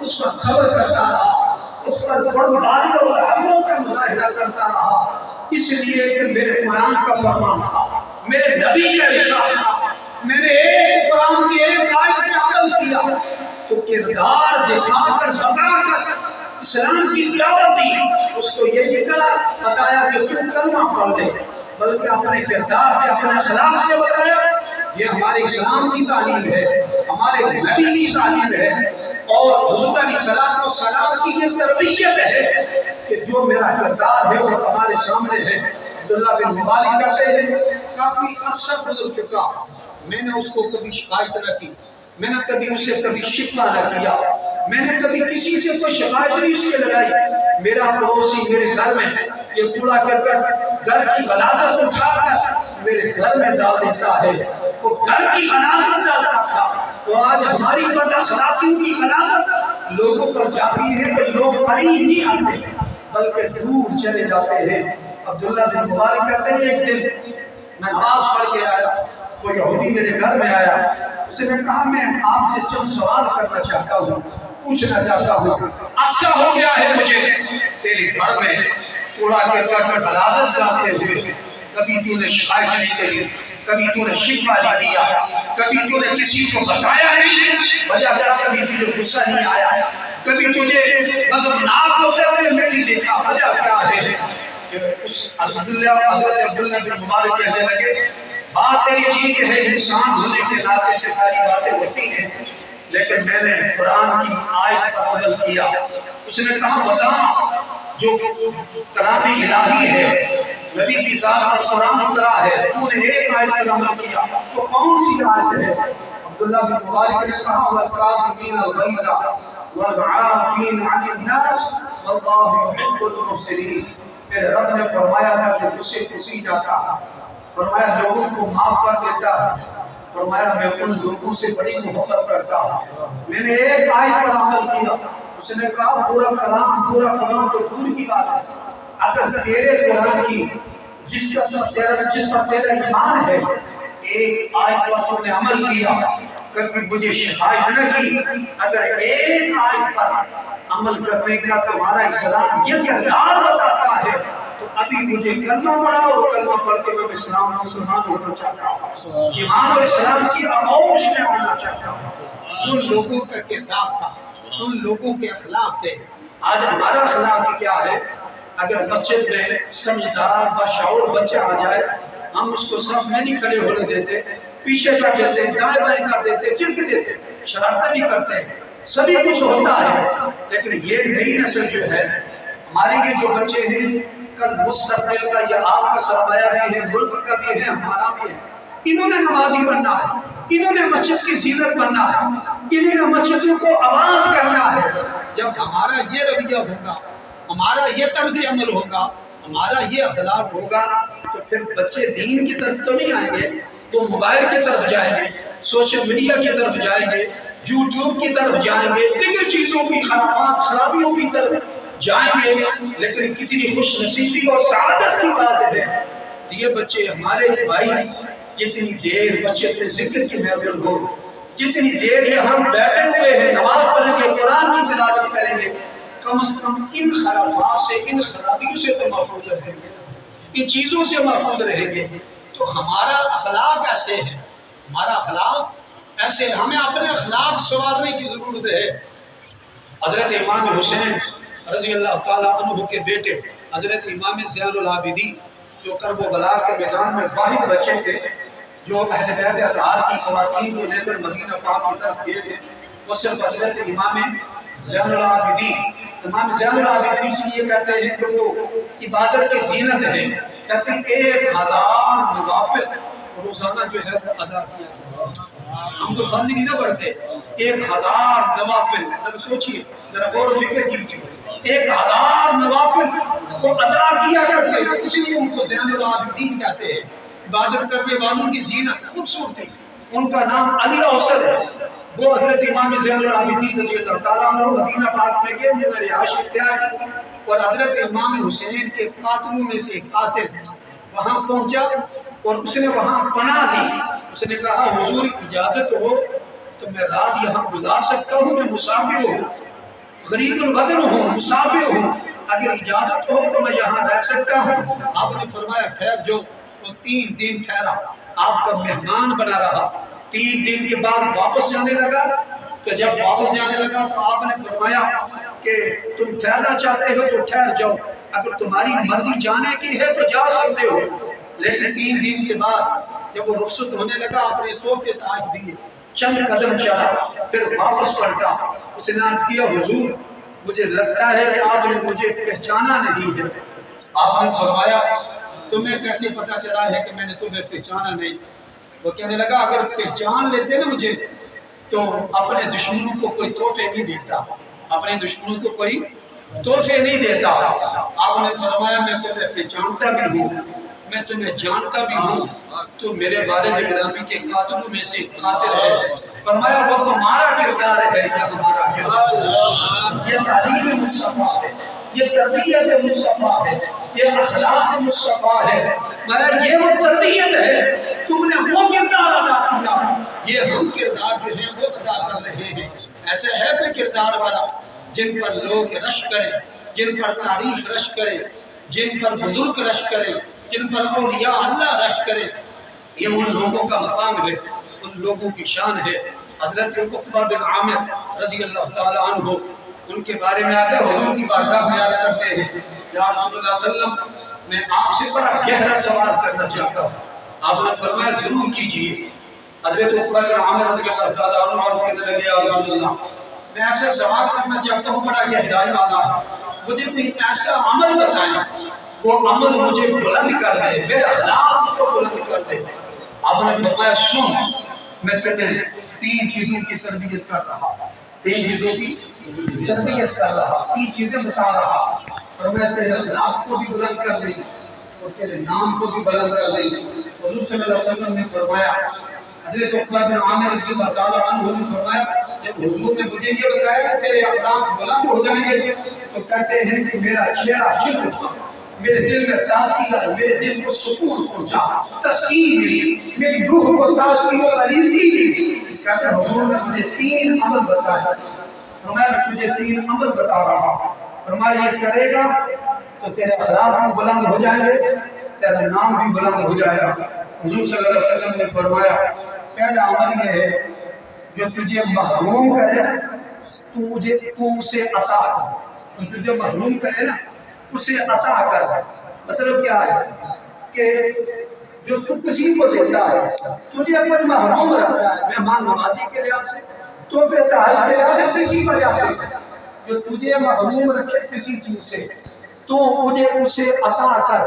اس پر صبر کرتا رہا، اس پر بردباری اور رحموں کا مظاہرہ کرتا رہا، اس لیے کہ میرے قرآن کا فرمان تھا، میرے نبی کا ارشاد تھا، میں نے ایک قرآن کی ایک آیت پہ عمل کیا تو کردار دکھا کر بتا کر اسلام کی دعوت دی، اس کو یہ نکلا بتایا کہ تو کلمہ پڑھ لے، بلکہ اپنے کردار سے، اپنے اخلاق سے بتایا یہ ہمارے اسلام کی تعلیم ہے، ہمارے نبی کی تعلیم ہے، اور حضور علیہ السلام کی یہ تربیت ہے کہ جو میرا کردار ہے وہ ہمارے سامنے ہے۔ عبداللہ بن مبارک کہتے ہیں کافی عرصہ گزر چکا، میں نے اس کو کبھی شکایت نہ کی، میں نے کبھی اسے کبھی شکوہ نہ کیا، میں نے کبھی کسی سے کوئی شکایت نہیں اس کے لگائی۔ میرا پڑوسی میرے گھر میں یہ کوڑا کرکٹ گھر کی غلاظت اٹھا کر میرے گھر میں ڈال دیتا ہے، وہ گھر کی غلاظت ڈالتا تھا، تو آج ہماری بد اخلاقیوں کی غلاظت لوگوں پر جاتی ہے کہ لوگ قریب نہیں آتے بلکہ دور چلے جاتے ہیں۔ عبداللہ بن مبارک کہتے ہیں ایک دن میں نماز پڑھ کے آیا، وہ یہودی میرے گھر میں آیا، اس نے کہا میں آپ سے چند سوال کرنا چاہتا ہوں، پوچھنا چاہتا ہوں، عرصہ ہو گیا ہے مجھے تیرے گھر میں کوڑا کرکٹ میں غلاظت ڈالتے ہوئے، کبھی تو نے شکایت نہیں کری، کبھی تو نے شکوہ نہیں کیا، کبھی تو نے کسی کو بتایا نہیں، وجہ کیا؟ کبھی تجھے غصہ نہیں آیا، کبھی تجھے غضبناک ہوتے ہوئے میں نہیں دیکھا، وجہ کیا ہے؟ کہ اس حضرت عبداللہ بن مبارک کہنے لگے بات تیری ٹھیک ہے، انسان ہونے کے ناطے سے ساری باتیں ہوتی ہیں، لیکن میں نے قرآن کی آیت پر عمل کیا۔ اس نے کہا بتا جو کلام الہی ہے، نبی کی ذات پر قرآن اترا ہے، تو نے ایک آیت پر عمل کیا، تو کون سی آیت ہے؟ عبداللہ بن مبارک نے کہا والکاظمین الغیظ والعافین عن الناس واللہ یحب المحسنین۔ میرے رب نے فرمایا تھا کہ غصے کو سی جاتا، فرمایا لوگوں کو معاف کر دیتا، فرمایا میں ان لوگوں سے بڑی محبت کرتا ہوں۔ میں نے ایک آیت پر عمل کیا، اس نے کہا پورا کلام تو دور کی بات ہے، اگر تیرے قرآن کی جس پر تیرا ایمان ہے ایک آیت پر تو نے عمل کیا، کبھی مجھے شکایت نہ کی، اگر ایک آیت پر عمل کرنے کا تمہارا اسلام یہ کردار بتاتا ہے تو ابھی مجھے کلمہ پڑھا اور کلمہ پڑھ کے میں اسلام مسلمان ہونا چاہتا ہوں، ایمان اور اسلام کی آغوش میں آنا چاہتا ہوں۔ ان لوگوں کا کردار تھا، ان لوگوں کے اخلاق تھے۔ آج ہمارا اخلاق کیا ہے؟ اگر مسجد میں سمجھدار بشعور بچہ آ جائے، ہم اس کو صف میں نہیں کھڑے ہونے دیتے، پیچھے کر دیتے، دائیں بائیں کر دیتے، چرک دیتے، شرارتیں بھی کرتے ہیں، سبھی کچھ ہوتا ہے۔ لیکن یہ نئی نسل جو ہے، ہمارے یہ جو بچے ہیں، کل مستقبل کا یہ آپ کا سرمایہ بھی ہے، ملک کا بھی ہے، ہمارا بھی ہے، انہوں نے نمازی بننا ہے، انہوں نے مسجد کی زینت بننا ہے، انہوں نے مسجدوں کو آباد کرنا ہے۔ جب ہمارا یہ رویہ ہوگا، ہمارا یہ طرز عمل ہوگا، ہمارا یہ اخلاق ہوگا، تو پھر بچے دین کی طرف تو نہیں آئیں گے، تو موبائل کی طرف جائیں گے، سوشل میڈیا کی طرف جائیں گے، یوٹیوب کی طرف جائیں گے، دیگر چیزوں کی خرابیوں کی طرف جائیں گے۔ لیکن کتنی خوش نصیبی اور سعادت کی بات ہے، یہ بچے ہمارے بھائی جتنی دیر مسجد میں ذکر کی محفل ہو، جتنی دیر یہ ہم بیٹھے ہوئے ہیں نماز پڑھیں گے، قرآن کی تلاوت کریں گے، کم از کم ان خرافات سے، ان خرابیوں سے تو محفوظ رہیں گے، ان چیزوں سے محفوظ رہیں گے۔ تو ہمارا اخلاق ایسے ہے، ہمارا اخلاق ایسے، ہمیں اپنے اخلاق سنوارنے کی ضرورت ہے۔ حضرت امام حسین رضی اللہ تعالیٰ عنہ کے بیٹے حضرت امام زین العابدین جو کرب و بلا کے میدان میں واحد بچے تھے، جو اہل بیت اطہار کی خواتین کو لے کر مدینہ پاک کی طرف گئے تھے وہ صرف حضرت امام زین العابدین، امام زین العابدین اس لیے کہتے ہیں کہ وہ عبادت کی زینت ہے، کہتے ہیں 1000 نوافل روزانہ جو ہے وہ ادا کیا جاتا ہے۔ ہم تو فرض نہیں نہ پڑھتے، 1000 نوافل، ذرا سوچئے، ذرا غور و فکر کیجیے، 1000 نوافل کو ادا کیا کرتے ہیں، اسی لیے ان کو زین العابدین کہتے ہیں، عبادت کرنے والوں کی زینت، خوبصورتی۔ ان کا نام علی اوسط ہے۔ وہ حضرت امام زین العابدین رضی اللہ تعالیٰ عنہ مدینہ پاک میں گئے، انہوں نے رہائش اختیار کی اور حضرت امام حسین کے قاتلوں میں سے قاتل وہاں پہنچا اور اس نے وہاں پناہ دی۔ اس نے کہا حضور اجازت ہو تو میں رات یہاں گزار سکتا ہوں، میں مسافر ہوں، غریب الوطن ہوں، مسافر ہوں، اگر اجازت ہو تو میں یہاں رہ سکتا ہوں۔ آپ نے فرمایا ٹھہر جو، تو 3 دن ٹھہرا، آپ کا مہمان بنا رہا۔ 3 دن کے بعد واپس جانے لگا، تو جب واپس جانے لگا تو آپ نے فرمایا کہ تم ٹھہرنا چاہتے ہو تو ٹھہر جاؤ، اگر تمہاری مرضی جانے کی ہے تو جا سکتے ہو۔ لیکن 3 دن کے بعد جب وہ رخصت ہونے لگا آپ نے تحفے تحائف دیے، چند قدم چلا پھر واپس پلٹا، اس نے عرض کیا حضور مجھے لگتا ہے کہ آپ نے مجھے پہچانا نہیں ہے۔ آپ نے فرمایا تمہیں کیسے پتا چلا ہے کہ میں نے تمہیں پہچانا نہیں؟ وہ کہنے لگا اگر پہچان لیتے نا مجھے تو اپنے دشمنوں کو کوئی تحفے نہیں دیتا، اپنے دشمنوں کو کوئی تحفے نہیں دیتا۔ آپ نے فرمایا میں تمہیں پہچانتا بھی ہوں، میں تمہیں جانتا بھی ہوں، تو میرے والد گرامی کے قاتلوں میں سے قاتل ہے۔ فرمایا وہ تمہارا کردار ہے یا ہمارا کردار؟ یہ تعلیم مصطفیٰ ہے، یہ تربیت مصطفیٰ ہے، یہ اخلاق مصطفیٰ ہے۔ مگر یہ وہ تربیت ہے، تم نے وہ کردار ادا کیا، یہ ہم کردار جو ہیں وہ ادا کر رہے ہیں۔ ایسا ہے کوئی کردار والا جن پر لوگ رشک کریں، جن پر تاریخ رشک کرے، جن پر بزرگ رشک کرے، جن پر اولیاء اللہ رشک کرے؟ یہ ان لوگوں کا مقام ہے، ان لوگوں کی شان ہے۔ حضرت عقبہ بن عامر رضی اللہ تعالیٰ عنہ ان کے بارے میں آتا ہے، حضور کی بارگاہ میں آیا کرتے ہیں یا رسول اللہ صلی اللہ علیہ وسلم میں آپ سے بڑا گہرا سوال کرنا چاہتا ہوں۔ آپ نے فرمایا ضرور کیجیے۔ حضرت عقبہ بن عامر رضی اللہ تعالیٰ عنہ عرض کرنے لگے یا رسول اللہ میں ایسا سوال کرنا چاہتا ہوں بڑا گہرائی والا، مجھے کوئی ایسا عمل بتائیں وہ عمل مجھے بلند کر دے، میرے اخلاق کو بلند کر دے۔ آپ نے فرمایا سن میں تمہیں 3 چیزوں کی تربیت کر رہا، 3 چیزوں کی تربیت کر رہا، 3 چیزیں بتا رہا، اور میں تیرے اخلاق کو بھی بلند کر دیں اور تیرے نام کو بھی بلند کر دیں۔ حضور صلی اللہ علیہ وسلم نے فرمایا، حضرت عقبہ بن عامر رضی اللہ تعالیٰ عنہ نے فرمایا جب حضور نے مجھے یہ بتایا کہ تیرے اخلاق بلند ہو جائیں گے تو کہتے ہیں کہ میرا چہرہ کھل اٹھا، میرے دل میں تازگی آئی، میرے دل کو سکون پہنچا، تسکین ملی، میری روح کو تازگی و علیزگی ملی۔ کہتے ہیں حضور نے مجھے 3 عمل بتایا، فرمایا میں تجھے 3 عمل بتا رہا ہوں، فرمایا یہ کرے گا تو تیرے اخلاق بھی بلند ہو جائیں گے، تیرا نام بھی بلند ہو جائے گا۔ حضور صلی اللہ علیہ وسلم نے فرمایا پہلا عمل یہ ہے جو تجھے محروم کرے تو اسے عطا کر، جو تجھے محروم کرے نا اسے عطا کر۔ مطلب کیا ہے کہ جو تو کسی کو دیتا ہے، تجھے کوئی محروم رکھتا ہے مہمان نوازی کے لحاظ سے، تحفے تحائف کے لحاظ سے، کسی وجہ سے جو تجھے محروم رکھے کسی چیز سے تو مجھے اسے عطا کر۔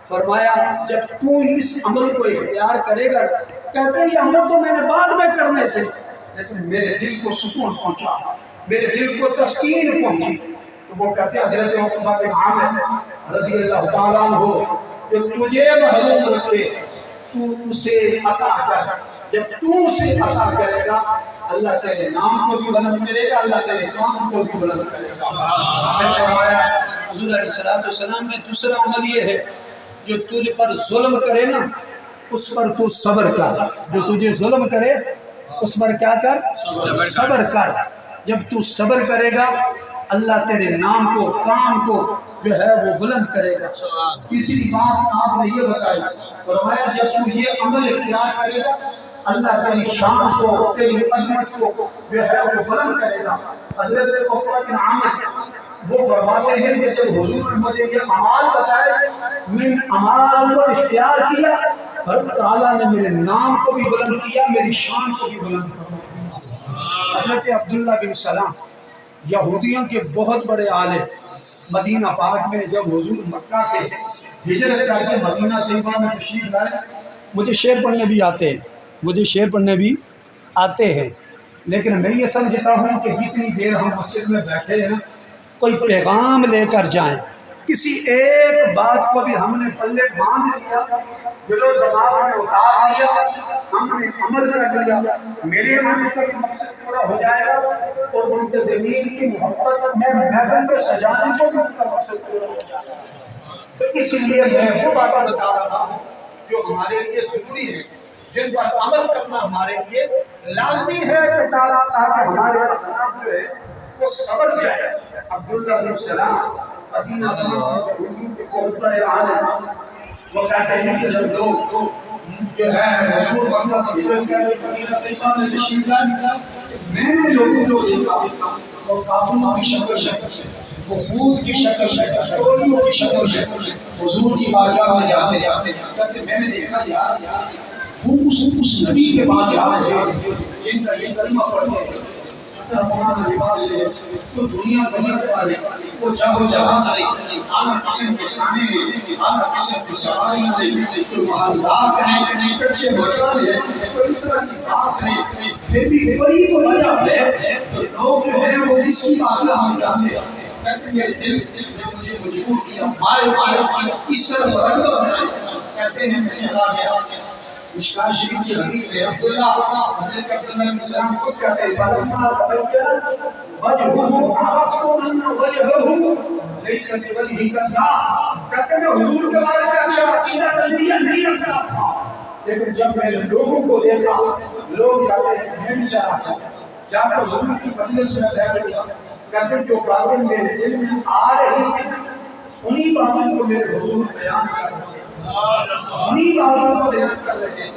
فرمایا جب تو اس عمل کو اختیار کرے گا، کہتے ہیں یہ عمل تو میں نے بعد میں کرنے تھے لیکن میرے دل کو سکون پہنچا، میرے دل کو تسکین پہنچی، تو وہ کہتے ہیں حضرت عقبہ بن عامر رضی اللہ تعالیٰ عنہ جو تجھے محروم رکھے تو اسے عطا کر، جب تو اسے عطا کرے گا اللہ تیرے نام کو بھی بلند کرے گا، اللہ تیرے کام کو بھی بلند کرے گا۔ حضور علیہ السلام نے دوسرا عمل یہ ہے جو تجھ پر ظلم کرے نا اس پر تو صبر کر، جو تجھے ظلم کرے اس پر کیا کر؟ صبر کر۔ جب تو صبر کرے گا اللہ تیرے نام کو، کام کو جو ہے وہ بلند کرے گا۔ تیسری بات آپ نے یہ بتائی، فرمایا جب تو یہ عمل اختیار کرے گا اللہ تیری شان کو، تیری عظمت کو جو ہے وہ بلند کرے گا۔ حضرت عقبہ بن عامر وہ فرماتے ہیں کہ جب حضور نے مجھے یہ اعمال بتائے، میں ان اعمال کو اختیار کیا رب تعالیٰ نے میرے نام کو بھی بلند کیا، میری شان کو بھی بلند کیا۔ حضرت عبداللہ بن سلام یہودیوں کے بہت بڑے عالم، مدینہ پاک میں جب حضور مکہ سے ہجرت کر کے مدینہ طیبہ میں تشریف لائے، مجھے شعر پڑھنے بھی آتے ہیں، لیکن میں یہ سمجھتا ہوں کہ جتنی دیر ہم مسجد میں بیٹھے ہیں کوئی پیغام لے کر جائیں، کسی ایک بات کو بھی ہم نے پلے باندھ لیا، دل و دماغ میں اتار لیا، ہم نے عمل کر لیا، میرے عمل کا بھی مقصد پورا ہو جائے گا اور منتظمین کی محبت میں محفل میں سجانے کو بھی ان کا مقصد پورا ہو جائے گا۔ تو اس لیے میں وہ باتیں بتا رہا ہوں جو ہمارے لیے ضروری ہے، جن پر عمل کرنا ہمارے لیے لازمی ہے تاکہ ہمارے اخلاق جو ہے وہ سبر جائے۔ عبداللہ بن سلام مدینہ کے بہت بڑے عالم، وہ کہتے ہیں کہ جب لوگ جو ہے حضور مکہ سے ہجرت کر کے مدینہ طیبہ میں تشریف لائے، میں نے لوگوں کو دیکھا وہ کافروں کی شکل وفود کی شکل ٹولیوں کی شکل حضور کی بارگاہ میں جاتے کہتے میں نے دیکھا یار وہ اس نبی کے بعد یاد ہے جن کا یہ کلمہ پڑھتے ہیں ہمارا لباس ہے تو دنیا والے وہ چاہو جہاں کرے اعلیٰ قسم کے سانے ہیں، اعلیٰ قسم کی سواریاں ہیں، تو محلات ہیں، کچے مکان ہیں، تو اس طرح کی بات ہے، پھر بھی کوئی وجہ ہے تو لوگ جو ہیں وہ اس کی بات ہم جانتے ہیں۔ کہتے ہیں دل نے مجھے مجبور کیا، مارے اس طرح سرزہ بنائے، کہتے ہیں میں چلا گیا۔ مشکاہ شریف کی حدیث ہے، عبداللہ حضرت عبداللہ بن سلام خود کہتے ہیں وجہہ عرفت ان وجہہ لیس بوجہ کذاب، کہتے ہیں حضور کے بارے میں اچھا عقیدہ نظریہ نہیں رکھتا تھا، لیکن جب میں نے لوگوں کو دیکھا لوگ کہتے ہیں میں بھی چاہا جا کر حضور کی مجلس میں بیٹھ گیا، کہتے ہیں جو باتیں میرے دل میں آ رہی ہیں انہی باتوں کو میرے حضور بیان کر رہے ہیں، انہی باتوں کو بیان کر رہے ہیں۔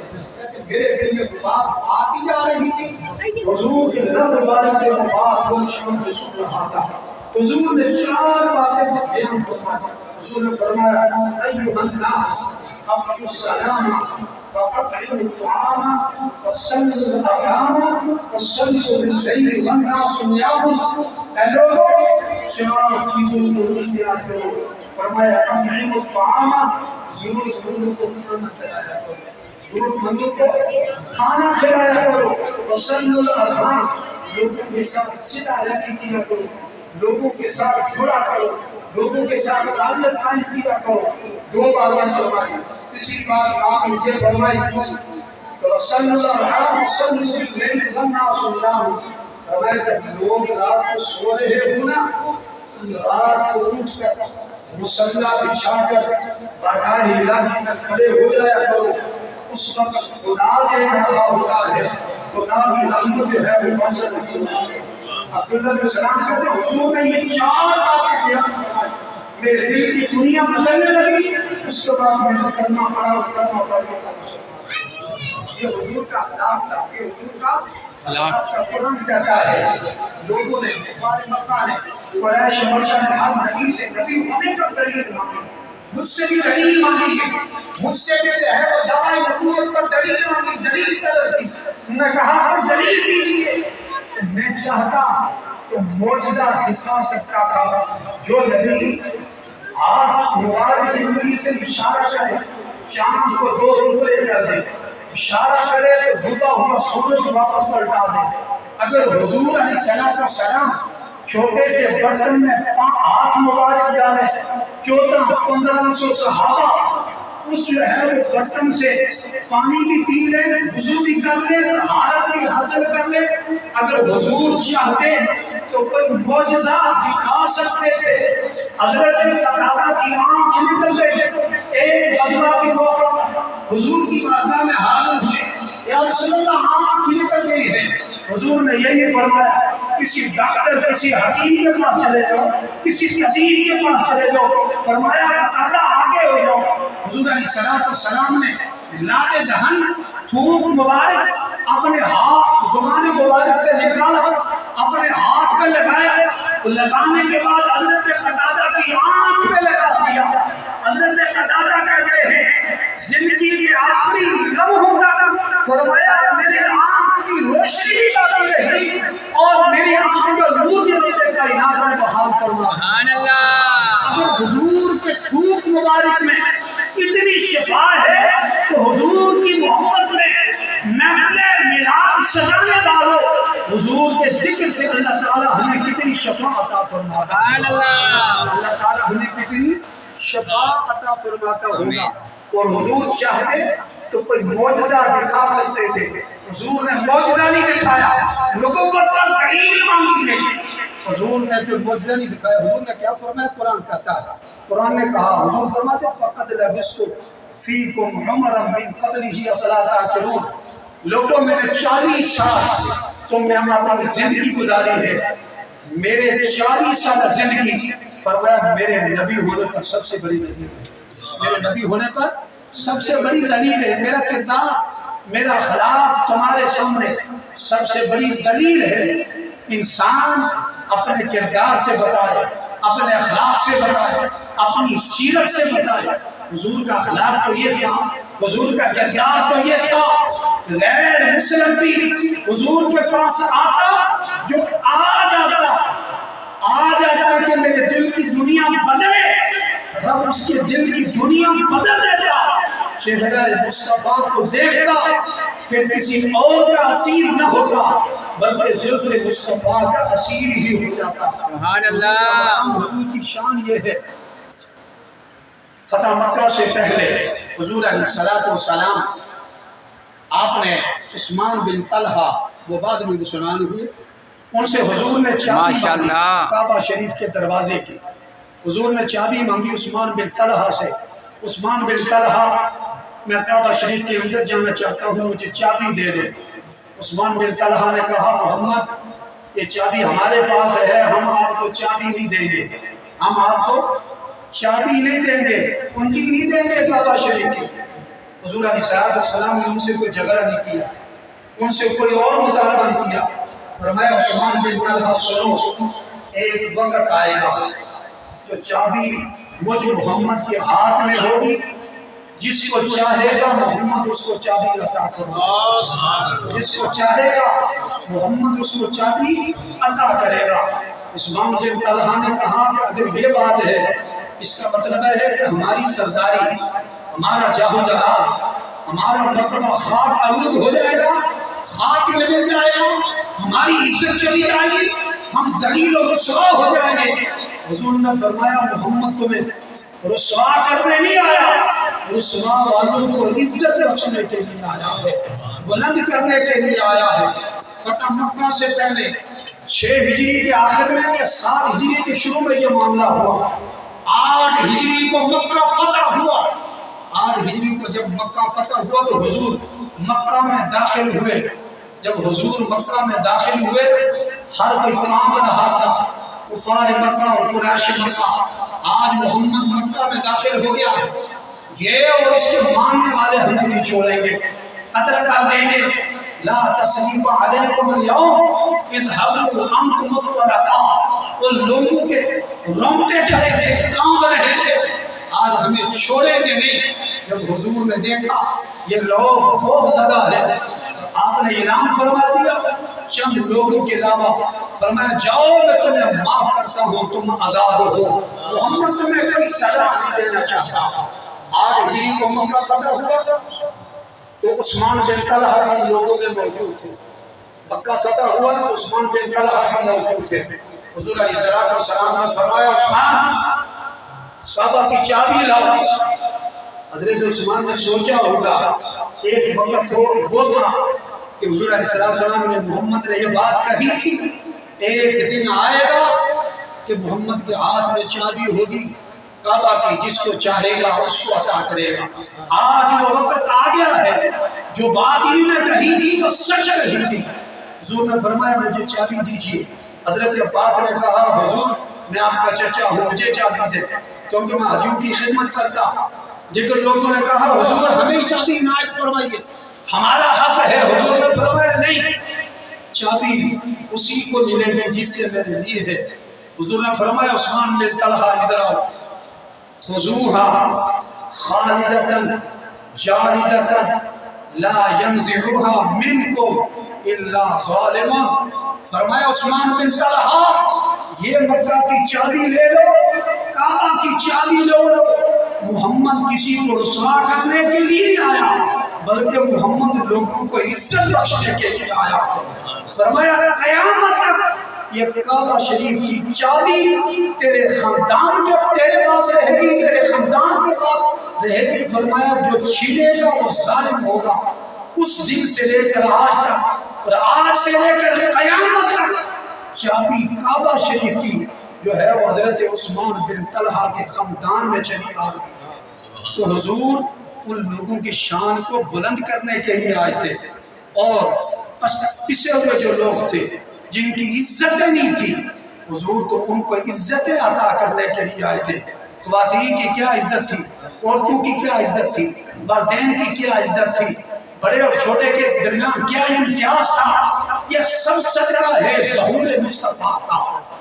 میرے دل میں بات آتی جا رہی تھی، حضور کے رب مبارک سے بات کو شام سے سن رہا تھا، حضور نے چار باتیں بیان فرمائی۔ حضور نے فرمایا ایھا الناس افشوا السلام وأطعموا الطعام وصلوا الأرحام وصلوا بالليل والناس نيام۔ اے لوگوں چار چیزوں کو اختیار کرو، فرمایا اطعموا الطعام، ضرورت مندوں کو کھانا کھلایا کرو، ضرورت مندوں کو کھانا کھلایا کرو، وصلوا الأرحام، لوگوں کے ساتھ صلہ رحمی کیا کرو، لوگوں کے ساتھ جڑا کرو، لوگوں کے ساتھ تعلق قائم کیا کرو۔ دو باتیں فرمائی، تیسری بات آپ نے یہ فرمائی وصلوا الأرحام وصلوا بالليل والناس نيام، فرمایا کہ لوگ رات کو سو رہے ہو نا، رات کو اٹھ کر مصلی بچھا کر بارگاہ الہی میں کھڑے ہو جایا کرو، اس وقت خدا کے رہا ہوتا ہے، خدا کی رحمت جو ہے وہ منصب ہے۔ عبداللہ بن سلام سے حضور نے یہ چار باتیں بیان فرمائی، میرے دل کی دنیا بدلنے لگی، اس کے بعد میں نے کلمہ پڑھا اور کلمہ پڑھنے کا مسلمان۔ یہ حضور کا اخلاق تھا، یہ حضور کا اخلاق کا قرآن کہتا ہے۔ لوگوں نے کفار مکہ نے قریش مکہ نے ہر نبی سے نبی ہونے کا دلیل مانگی، مجھ سے بھی دلیل مانگی ہے، مجھ سے بھی ہے وہ دعوی نبوت پر دلیل مانگی، دلیل طلب کی۔ انہوں نے کہا کہ دلیل دیجیے، میں چاہتا تو معجزہ دکھا سکتا تھا، جو نبی آپ مبارک انگلی سے اشارہ کرے چاند کو دو ٹکڑے کر دے، اشارہ کرے تو ڈوبا ہوا سورج واپس پلٹا دے۔ اگر حضور علیہ السلام چھوٹے سے برتن میں ہاتھ مبارک ڈالے، 1400-1500 صحابہ اس جو ہے وہ برتن سے پانی بھی پی لے، وضو بھی کر لے، طہارت بھی حاصل کر لے، اگر حضور چاہتے تو کوئی معجزہ دکھا سکتے تھے۔ حضرت قتادہ کی آنکھ نکل گئی، ایک غزوہ کے موقع حضور کی بارگاہ میں حاضر ہوئے، یا رسول اللہ آنکھ نکل گئی ہے۔ حضور نے یہی فرمایا کسی ڈاکٹر کسی حکیم کے پاس چلے جاؤ، کسی طبیب کے پاس چلے جاؤ، فرمایا قتادہ آگے ہو جاؤ۔ حضور علیہ السلام نے لاد دہن تھوک مبارک اپنے ہاتھ زبان مبارک سے نکالا اپنے ہاتھ پہ لگایا، لگانے کے بعد حضرت قتادہ کی آنکھ پہ لگا دیا۔ حضرت قتادہ کہتے ہیں زندگی کے آخری لمحوں کا فرمایا میرے آنکھ کی روشنی باقی رہی اور میری آنکھ کا نور کے کائنات میں بحال فرما۔ سبحان اللہ۔ حضور کے تھوک مبارک میں اتنی شفا ہے تو حضور کی محبت میں محفل میلاد سجانے والوں حضور کے ذکر سے اللہ تعالیٰ ہمیں کتنی شفا عطا فرماتا۔ سبحان اللہ۔ اللہ تعالیٰ ہمیں کتنی شفا عطا فرماتا ہوگا۔ اور حضور چاہتے تو کوئی معجزہ دکھا سکتے تھے، حضور نے معجزہ نہیں دکھایا، نبوت پر دلیل مانگی گئی، حضور نے کوئی معجزہ نہیں دکھایا۔ حضور نے کیا فرمایا؟ قرآن کہتا ہے، قرآن نے کہا، حضور فرماتے فقد لبثت فیکم عمرا من قبلہ افلا تعقلون، لوگوں میں نے 40 سال تم نے اپنی زندگی گزاری ہے، میرے 40 سال زندگی، فرمایا میرے نبی ہونے پر سب سے بڑی دلیل ہے، میرے نبی ہونے پر سب سے بڑی دلیل ہے، میرا کردار میرا اخلاق تمہارے سامنے سب سے بڑی دلیل ہے۔ انسان اپنے کردار سے بتائے، اپنے اخلاق سے بتائے، اپنی سیرت سے بتائے۔ حضور کا اخلاق تو یہ تھا، حضور کا کردار تو یہ تھا، غیر مسلم بھی حضور کے پاس آتا، جو آ جاتا کہ میرے دل کی دنیا بدلے، رب اس کے دل کی دنیا بدل دیتا، چہرہ مصطفیٰ کو دیکھتا، پھر کسی اور کا اسیر نہ ہوتا بلکہ زلف مصطفیٰ کا اسیر ہی ہو جاتا۔ سبحان اللہ۔ حضور کی شان یہ ہے، فتح مکہ سے پہلے حضور علیہ السلام آپ نے عثمان بن طلحہ، وہ بعد میں مسلمان ہوئے، ان سے حضور نے چابی مانگی کعبہ شریف کے دروازے کی، حضور نے چابی مانگی عثمان بن طلحہ سے، عثمان بن طلحہ میں کعبہ شریف کے اندر جانا چاہتا ہوں، مجھے چابی دے دو۔ عثمان بن طلحہ نے کہا محمد یہ چابی ہمارے پاس ہے، ہم آپ کو چابی نہیں دیں گے، ہم آپ کو چابی نہیں دیں گے، کنجی نہیں دیں گے کعبہ شریف کی۔ حضور علیہ السلام نے ان سے کوئی جھگڑا نہیں کیا، ان سے کوئی اور مطالبہ نہیں کیا، فرمایا عثمان بن طلحہ سنو، ایک وقت آئے گا جو چابی مجھ محمد کے ہاتھ میں ہوگی، جس کو چاہے گا محمد اس کو چابی عطا فرمائے، جس کو چاہے گا محمد اس کو چابی عطا کرے گا۔ عثمان بن طلحہ نے کہا کہ اگر یہ بات ہے اس کا مطلب ہے کہ ہماری سرداری، ہمارا جاہ و جلال، ہمارا مرتبہ خاک آلود ہو جائے گا، خاک میں مل جائے گا، ہماری عزت چلی جائے گی، ہم ذلیل و رسوا ہو جائیں گے۔ حضور نے فرمایا محمد تمہیں رسوا کرنے نہیں آیا، رسوا والوں کو عزت بخشنے کے لیے آیا ہے، بلند کرنے کے لیے آیا ہے۔ فتح مکہ سے پہلے 6 ہجری کے آخر میں یا 7 ہجری کے شروع میں یہ معاملہ ہوا، 8 ہجری کو مکہ فتح ہوا۔ 8 ہجری کو جب مکہ فتح ہوا تو حضور مکہ میں داخل ہوئے۔ جب حضور مکہ میں داخل ہوئے ہر کوئی کام رہا تھا، کفار مکہ اور قریش مکہ۔ آج محمد مکہ میں داخل ہو گیا، یہ اور اس کے ماننے والے ہمیں نہیں چھوڑیں گے، قتل کر دیں گے۔ لا تثریب علیکم اليوم اذهبوا انتم الطلقاء، ان لوگوں کے رونگٹے چڑھے تھے، کانپ رہے تھے، آج ہمیں چھوڑیں گے نہیں۔ جب حضور نے دیکھا یہ لوگ خوف زدہ ہے، آپ نے اعلان فرما دیا چند لوگوں کے علاوہ، فرمایا جاؤ میں تمہیں معاف کرتا ہوں، تم آزاد ہو، محمد تمہیں کوئی سزا نہیں دینا چاہتا۔ 8 ہجری کو مکہ فتح ہوا تو عثمان بن طلحہ بھی لوگوں میں موجود تھے، مکہ فتح ہوا تو عثمان بن طلحہ بھی موجود تھے۔ حضور علیہ السلام نے فرمایا عثمان صحابہ کی چابی لاؤ۔ حضرت عثمان نے سوچا ہوگا ایک وقت وہ تھا کہ حضور علیہ السلام نے محمد نے یہ بات کہی تھی، ایک دن آئے گا کہ محمد کے ہاتھ میں چابی ہوگی کعبہ کی، جس کو چاہے گا اس کو عطا کرے گا۔ آج وہ وقت آ گیا ہے، جو بات انہوں نے کہی تھی وہ سچ رہی تھی۔ حضور نے فرمایا مجھے چابی دیجیے۔ حضرت عباس نے کہا حضور میں آپ کا چچا ہوں، مجھے چابی دے کیونکہ میں حاجیوں کی خدمت کرتا۔ لیکن لوگوں نے کہا حضور ہمیں چابی عنایت فرمائیے، ہمارا حق ہے۔ حضور نے فرمایا نہیں، چابی اسی کو ملے گی جس سے میں نے لی ہے۔ حضور نے فرمایا عثمان بن طلحہ ادھر آؤ، خذوها خالدة جالدة لا ينزعها منكم الا ظالم۔ فرمایا عثمان بن طلحہ یہ مکہ کی چابی لے لو، کعبہ کی چابی لے لو۔ محمد کسی کو رسوا کرنے کے لیے آیا بلکہ محمد لوگوں کو عزت بخشنے کے لیے آیا۔ فرمایا قیامت تک یہ کعبہ شریف کی چابی تیرے خاندان کے تیرے پاس رہے گی، تیرے خاندان کے پاس رہے گی۔ فرمایا جو چھینے گا وہ ظالم ہوگا۔ اس دن سے لے کر آج تک اور آج سے لے کر قیامت تک چابی کعبہ شریف کی جو ہے وہ حضرت عثمان بن طلحہ کے خاندان میں چلی آ گئی۔ تو حضور ان لوگوں کی شان کو بلند کرنے کے لیے آئے تھے، اور پسے ہوئے جو لوگ تھے جن کی عزتیں نہیں تھی، حضور تو ان کو عزتیں عطا کرنے کے لیے آئے تھے۔ خواتین کی کیا عزت تھی، عورتوں کی کیا عزت تھی، والدین کی کیا عزت تھی، بڑے اور چھوٹے کے درمیان کیا امتیاز تھا۔ یہ سب صدقہ ہے ظہور مصطفیٰ کا،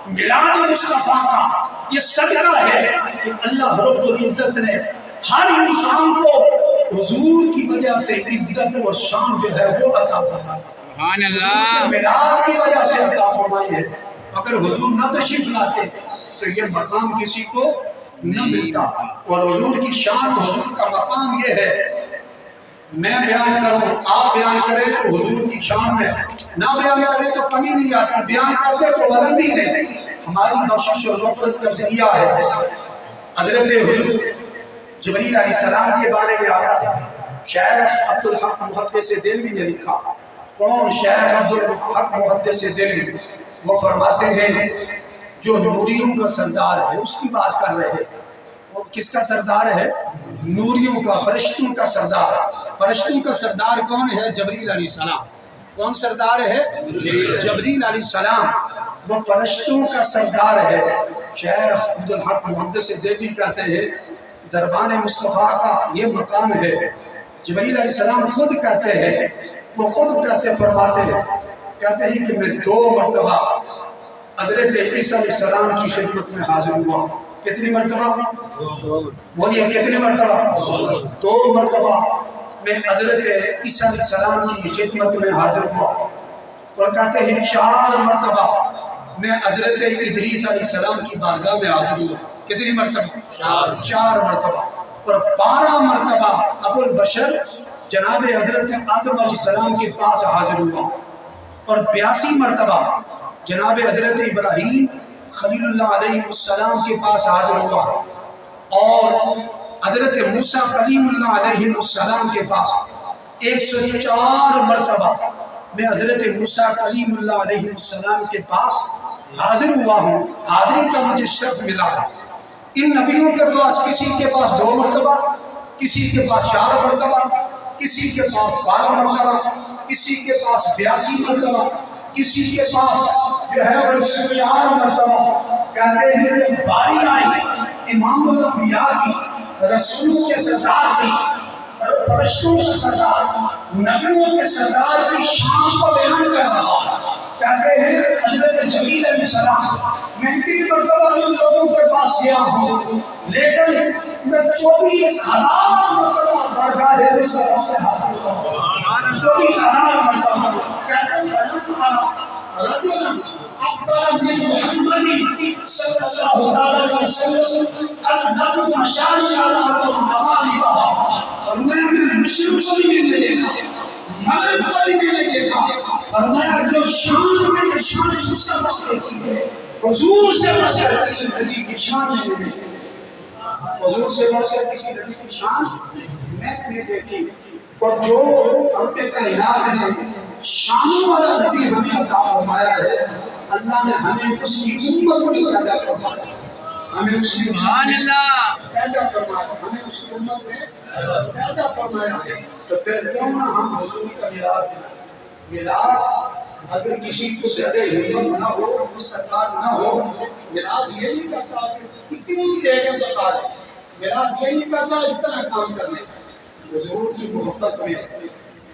میلاد مصطفیٰ کا۔ یہ صدقہ ہے کہ اللہ رب العزت نے ہر انسان کو حضور کی وجہ سے عزت اور شان جو ہے وہ عطا فرمائی، سبحان اللہ، میلاد کی وجہ سے عطا فرمائی ہے۔ اگر حضور نہ تشریف لاتے تو یہ مقام کسی کو نہ ملتا۔ اور حضور کی شان، حضور کا مقام یہ ہے، میں بیان کروں آپ بیان کریں تو حضور کی شان میں، نہ بیان کریں تو کمی نہیں آتی، بیان کر دے تو بلندی ہے۔ ہماری بخشش اور مغفرت کا ذریعہ ہے۔ حضرت حضور جبریل علیہ السلام کے بارے میں آیا ہے، شیخ عبدالحق محدث دہلوی نے لکھا۔ کون شیخ عبدالحق محدث دہلوی؟ وہ فرماتے ہیں جو نوریوں کا سردار ہے اس کی بات کر رہے ہیں۔ وہ کس کا سردار ہے؟ نوریوں کا، فرشتوں کا سردار۔ فرشتوں کا سردار کون ہے؟ جبریل علیہ السلام۔ کون سردار ہے؟ جبریل علیہ السلام۔ وہ فرشتوں کا سردار ہے۔ شیخ عبدالحق محدث دہلوی کہتے ہیں دربان مصطفیٰ کا یہ مقام ہے۔ جبریل علیہ السلام خود کہتے ہیں، وہ خود کہتے فرماتے ہیں، کہتے ہیں کہ میں 2 مرتبہ حضرت عیسیٰ علیہ السلام کی خدمت میں حاضر ہوا۔ کتنی مرتبہ؟ بولیے کتنی مرتبہ؟ 2 مرتبہ میں حضرت عیسیٰ علیہ السلام کی خدمت میں حاضر ہوا۔ اور کہتے ہیں 4 مرتبہ میں حضرت ادریس علیہ السلام کی بارگاہ میں حاضر ہوا۔ کتنی مرتبہ؟ 4 مرتبہ۔ اور 12 مرتبہ ابو البشر جناب حضرت آدم علیہ السلام کے پاس حاضر ہوا۔ اور 82 مرتبہ جناب حضرت ابراہیم خلیل اللہ علیہ السلام کے پاس حاضر ہوا۔ اور حضرت موسیٰ کلیم اللہ علیہ السلام کے پاس 104 مرتبہ میں حضرت موسیٰ کلیم اللہ علیہ السلام کے پاس حاضر ہوا ہوں۔ حاضری کا مجھے شرف ملا ہے۔ ان نبیوں کے پاس کسی کے پاس 2 مرتبہ، کسی کے پاس 4 مرتبہ، کسی کے پاس 12 مرتبہ، کسی کے پاس 82 مرتبہ، کسی کے پاس جو ہے 104 مرتبہ۔ کہتے ہیں کہ باری آئی امام الانبیاء کی، رسولوں کے سردار کی، فرشتوں کے سردار، نبیوں کے سردار کی شان کو بیان کر رہا۔ کہتے ہیں حضرت جبریل علیہ السلام میں 3 مرتبہ ان لوگوں کے پاس گیا ہوں، لیکن میں 24,000 مرتبہ بارگاہ مصطفیٰ سے حاصل ہوا ہوں۔ 24,000 مرتبہ۔ کہتے ہیں رجل افضل من محمد صلی اللہ علیہ وسلم النبی مشارق الارض ومغاربها۔ فرمایا میں مشرق کو بھی نہیں دیکھا، مغرب کو بھی نہیں دیکھا۔ فرمایا جو شان میں شان مصطفیٰ کی ہے، حضور سے بڑھ کر کسی نبی کی شان نہیں دیکھی، حضور سے بڑھ کر کسی نبی کی شان میں نہیں دیکھی۔ اور جو رب کائنات نے شان والا نبی ہمیں عطا فرمایا ہے، اللہ نے ہمیں اس کی امت میں پیدا فرمایا، ہمیں اس کی سبحان اللہ، پیدا فرمایا، ہمیں اس کی امت میں پیدا فرمایا ہے۔ تو پھر کیوں نہ ہم حضور کا میلاد اگر کسی کو زیادہ ہمت نہ ہو، مستقبل نہ ہو، میلاد یہ نہیں کرتا کہ اتنی دیر بتا دیں، میلاد یہ نہیں کرتا اتنا کام کرنے۔ حضور کی محبت میں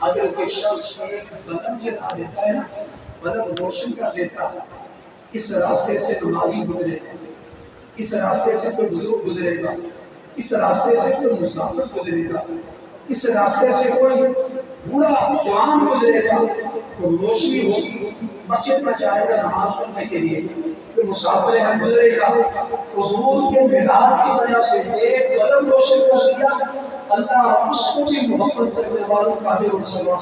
اگر کوئی شخص ایک قدم چلا دیتا ہے نا، بلب روشن کر دیتا. اس راستے سے نمازی گزرے گا, اس راستے سے کوئی بزرگ گزرے گا, اس راستے سے کوئی مسافر گزرے گا, اس راستے سے کوئی بوڑھا جوان گزرے گا, تو روشنی ہوگی, مسجد میں جائے گا نماز پڑھنے کے لیے, تو مسافر ہے گزرے گا. حضور کے مداد کی وجہ سے ایک قدم روشن کر دیا, اللہ اس کو بھی محبت کرنے والوں کا بھی ثواب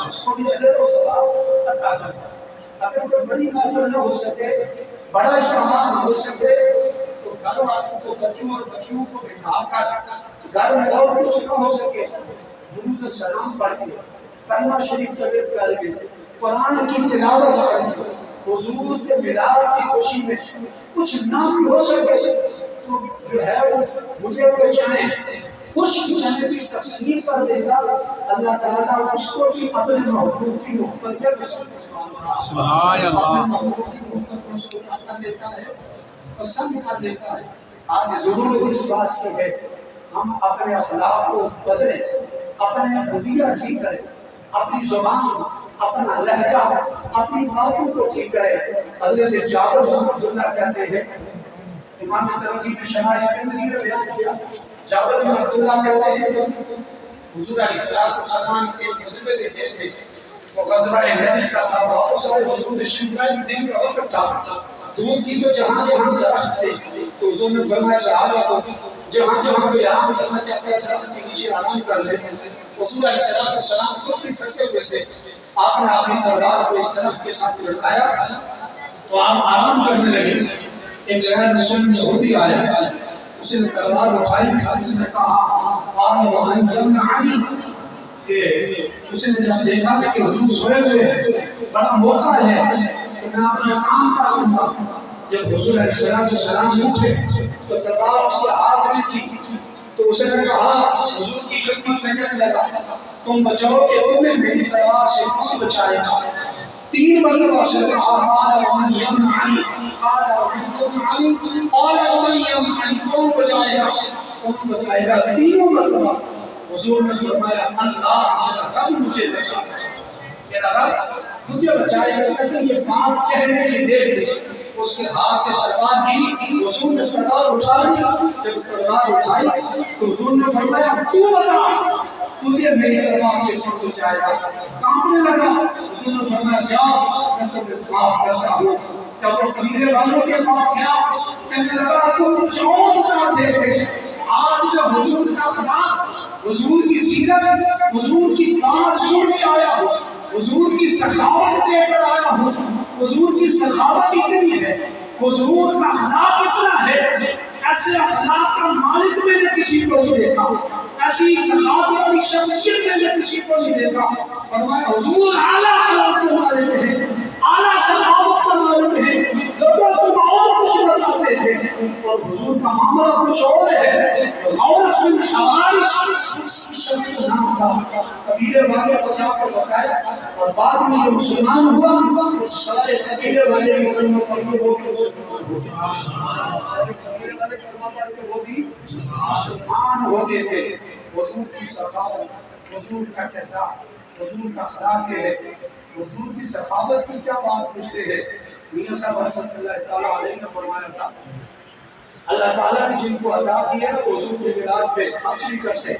اس کو بھی اجر و ثواب عطا کرتا. اگر کوئی بڑی محفل نہ ہو سکے, بڑا اجتماع نہ ہو سکے, تو گھر والوں کو, بچوں اور بچیوں کو بٹھا کر گھر میں اور کچھ نہ ہو سکے, درود و سلام پڑھ کے, کلمہ شریف تلاوت کر کے, قرآن کی تلاوت کر کے, حضور کے ملاد کی خوشی میں کچھ نہ بھی ہو سکے تو جو ہے وہ مجھے وہ چاہیں خوش چاہیں بھی تقسیم کر دے گا. اللہ تعالیٰ اس کو بھی اپنے محبوب کی محبت میں سبحان اللہ کر لیتا ہے, پسند کر لیتا ہے. آج ضرورت اس بات کی ہے ہم اپنے اخلاق کو بدلیں, اپنے رویہ ٹھیک کریں, اپنی زبان, اپنا لہجہ, اپنی باتوں کو ٹھیک کریں. حضرت جابر بن عبداللہ کہتے ہیں, امام تنزیل شمائل تنزیل بیان کیا, جابر بن عبداللہ کہتے ہیں حضور علیہ السلام کے غزوے دیتے تھے, وہ غزوہ احد کا تھا, بہت سارے حضور شمائل دن کا وقت تھا, دور کی تو جہاں جہاں درخت تھے, تو حضور نے فرمایا صحابہ کو جہاں جہاں کوئی آرام کرنا چاہتا ہے درخت کے نیچے آرام کر لیں. حضور علیہ السلام خود بھی تھکے ہوئے تھے, آپ نے اپنی تلوار کو ایک درخت کے ساتھ لٹکایا تو آپ آرام کرنے لگے. ایک غیر مسلم یہودی آیا, اس نے تلوار اٹھائی, اس نے کہا کہ اس نے جب دیکھا کہ حضور سوئے ہوئے, بڑا موقع ہے کہ میں اپنا کام کروں گا. جب حضور علیہ السلام اٹھے تو تلوار اس کے ہاتھ میں تھی, تو اس نے کہا حضور کی خدمت میں کہنے لگا تم بچاؤ کہ تمہیں میری تلوار سے کس بچائے گا. 3 مرتبہ سے کہا قال ومن يمنعني, قال ومن يمنعني, قال ومن يمنعني, کون بچائے گا, کون بچائے گا. 3 مرتبہ حضور نے فرمایا اللہ میرا رب مجھے بچائے گا, میرا رب مجھے بچائے گا. کہتے یہ بات کہنے کی دیر تھی, اس کے ہاتھ سے تلوار کی, حضور نے تلوار اٹھا لی. جب تلوار اٹھائی تو حضور نے فرمایا تو بتا تجھے میری تلوار سے کون بچائے گا. کانپنے لگا. حضور نے فرمایا جا میں تمہیں معاف کرتا ہوں. جب وہ قبیلے والوں کے پاس گیا کہنے لگا تم کچھ اور بتاتے تھے, آج میں حضور کا خطاب, حضور کی سیرت, حضور کی بات سن کے آیا ہوں, حضور کی سخاوت دے کر آیا ہوں. حضور کی سخاوت اتنی ہے, حضور کا اخلاق اتنا ہے, ایسے اخلاق کا مالک میں نے کسی کو نہیں دیکھا, ایسی سخاوت والی شخصیت میں نے کسی کو نہیں دیکھا. فرمایا حضور اعلیٰ اخلاق کے مالک ہیں, اعلیٰ سخاوت کا مالک ہیں. لوگوں تم اور کچھ بتاتے تھے اور حضور کا معاملہ کچھ اور ہے. عورت بن حوارث شخص نام تھا, قبیلے والے کو جا کر بتایا, اور بعد میں یہ مسلمان ہوا. سارے قبیلے والے مسلمان پر وہ بھی مسلمان ہوتے تھے. حضور کی سخاوت, حضور کا کردار, حضور کا اخلاق ہے. حضور کی سخاوت کی کیا بات پوچھتے ہیں. میاں صاحب رحمۃ اللہ تعالیٰ علیہ نے فرمایا تھا اللہ تعالیٰ نے جن کو عطا کیا ہے وہ حضور کے میلاد پہ خرچ نہیں کرتے,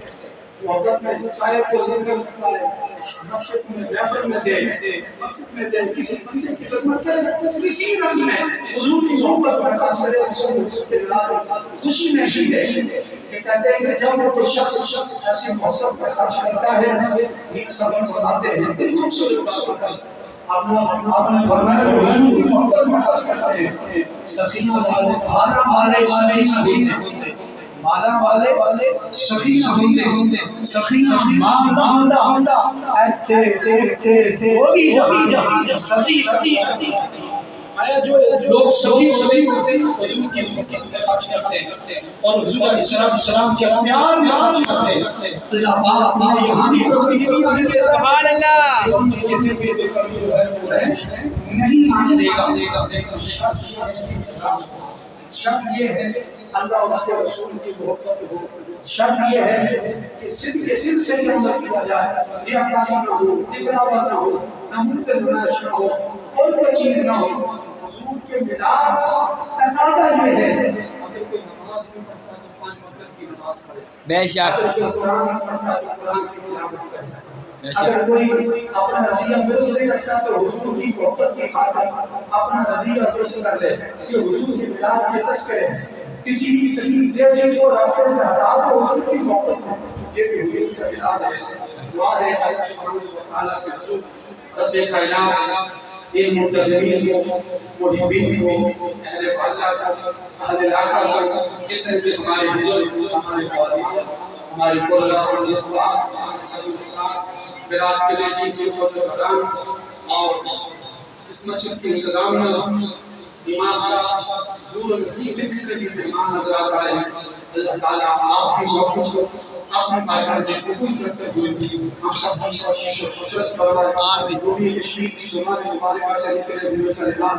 محبت میں چاہے تو لنگر پائے, مسجد میں محفل میں دے, مسجد میں دے, کسی بندے کی خدمت کرے, کسی رنگ میں حضور کی محبت میں خرچ کرے, اس کے میلاد خوشی میں شریک ہے. کہ کہتے ہیں کہ جب وہ کوئی شخص ایسی محبت میں خرچ کرتا ہے, یہ سب سناتے ہیں دل خوبصورت بات ہے. آپ نے فرمایا کہ حضور کی محبت میں خرچ کرتے ہیں. سخی مالا والے سخی ہوتے, مالا والے سخی ہوتے, سخی مانڈا سخی آیا جو لوگ سخی ہوتے حضور کی محبت میں خرچ کرتے ہیں اور حضور علیہ السلام کے پیار میں خرچ کرتے ہیں. اللہ پاک نے یہاں بھی سبحان اللہ نہیں آنے دے گا. شرط یہ ہے اللہ اور اس کے رسول کی محبت ہو, شرط یہ ہے کہ صدق کے دل سے عمل کیا جائے، ریاکاری نہ ہو، دکھلاوا نہ ہو، نمود نمائش نہ ہو، اور کوئی چیز نہ ہو۔ حضور کے ملاد کا تقاضا یہ ہے اگر کوئی نماز نہیں پڑھتا تو 5 وقت کی نماز پڑھے، بے شک اگر کوئی قرآن نہیں پڑھتا تو قرآن کی تلاوت کرے، اگر کوئی اپنا رویہ درست نہیں رکھتا تو حضور کی محبت کی خاطر اپنا رویہ درست کر لے کہ حضور کے ملاد کے تذکرے کسی بھی تکلیف دہ چیز کو راستے سے ہٹا دو، حضور کی محبت میں یہ بھی حضور کا ملاد ہے۔ دعا ہے اللہ سبحانہ و تعالیٰ کے حضور رب کائنات ان منتظرین کو، محبین کو، اہل اللہ کو، اہل علاقہ کو، جتنے بھی ہمارے بزرگ، ہمارے علماء، ہماری قرآن اور اخلاق، ہمارے سب بلاد کے لیے جن کو قرآن اور اس مسجد کے انتظام میں امام صاحب دور و نزدیک سے جتنے بھی مہمان نظر آ رہے ہیں، اللہ تعالیٰ آپ کی محبت کو اپنے بارگاہ میں قبول کرتے ہوئے ہم سب کی کوشش و خشرت فرمائے۔ جو بھی تشریف کی ہمارے پاس سے نکلے ہوئے کلمات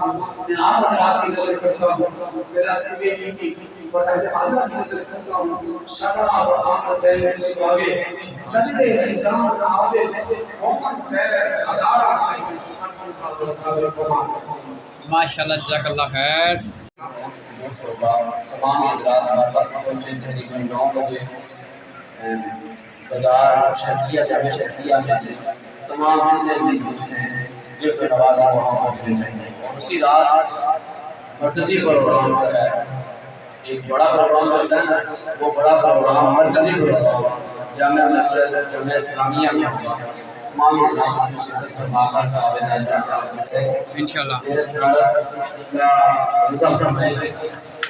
میں آپ حضرات کی نظر کرتا ہوں، بلاد کے بیٹی کی بطاقہ اللہ کی نظر کرتا ہوں، سدا و آمد دل سے باغے قدر خزان آبے مومن خیر ادارہ ماشاءاللہ جزاک اللہ خیر۔ تمام حضرات پہنچے تقریباً 9 بجے بازار شرقیہ جامع شرقیہ میں تمام جتنے بھی دوست ہیں گرد و نواز وہاں پہنچنے چاہیے، اور اسی رات مرکزی پروگرام جو ہے ایک بڑا پروگرام ہوتا ہے، وہ بڑا پروگرام مرکزی پروگرام جامعہ مسجد جامعہ اسلامیہ میں ہوگا۔ تمام حضرات کی شرکت فرما کر صاحب انشاءاللہ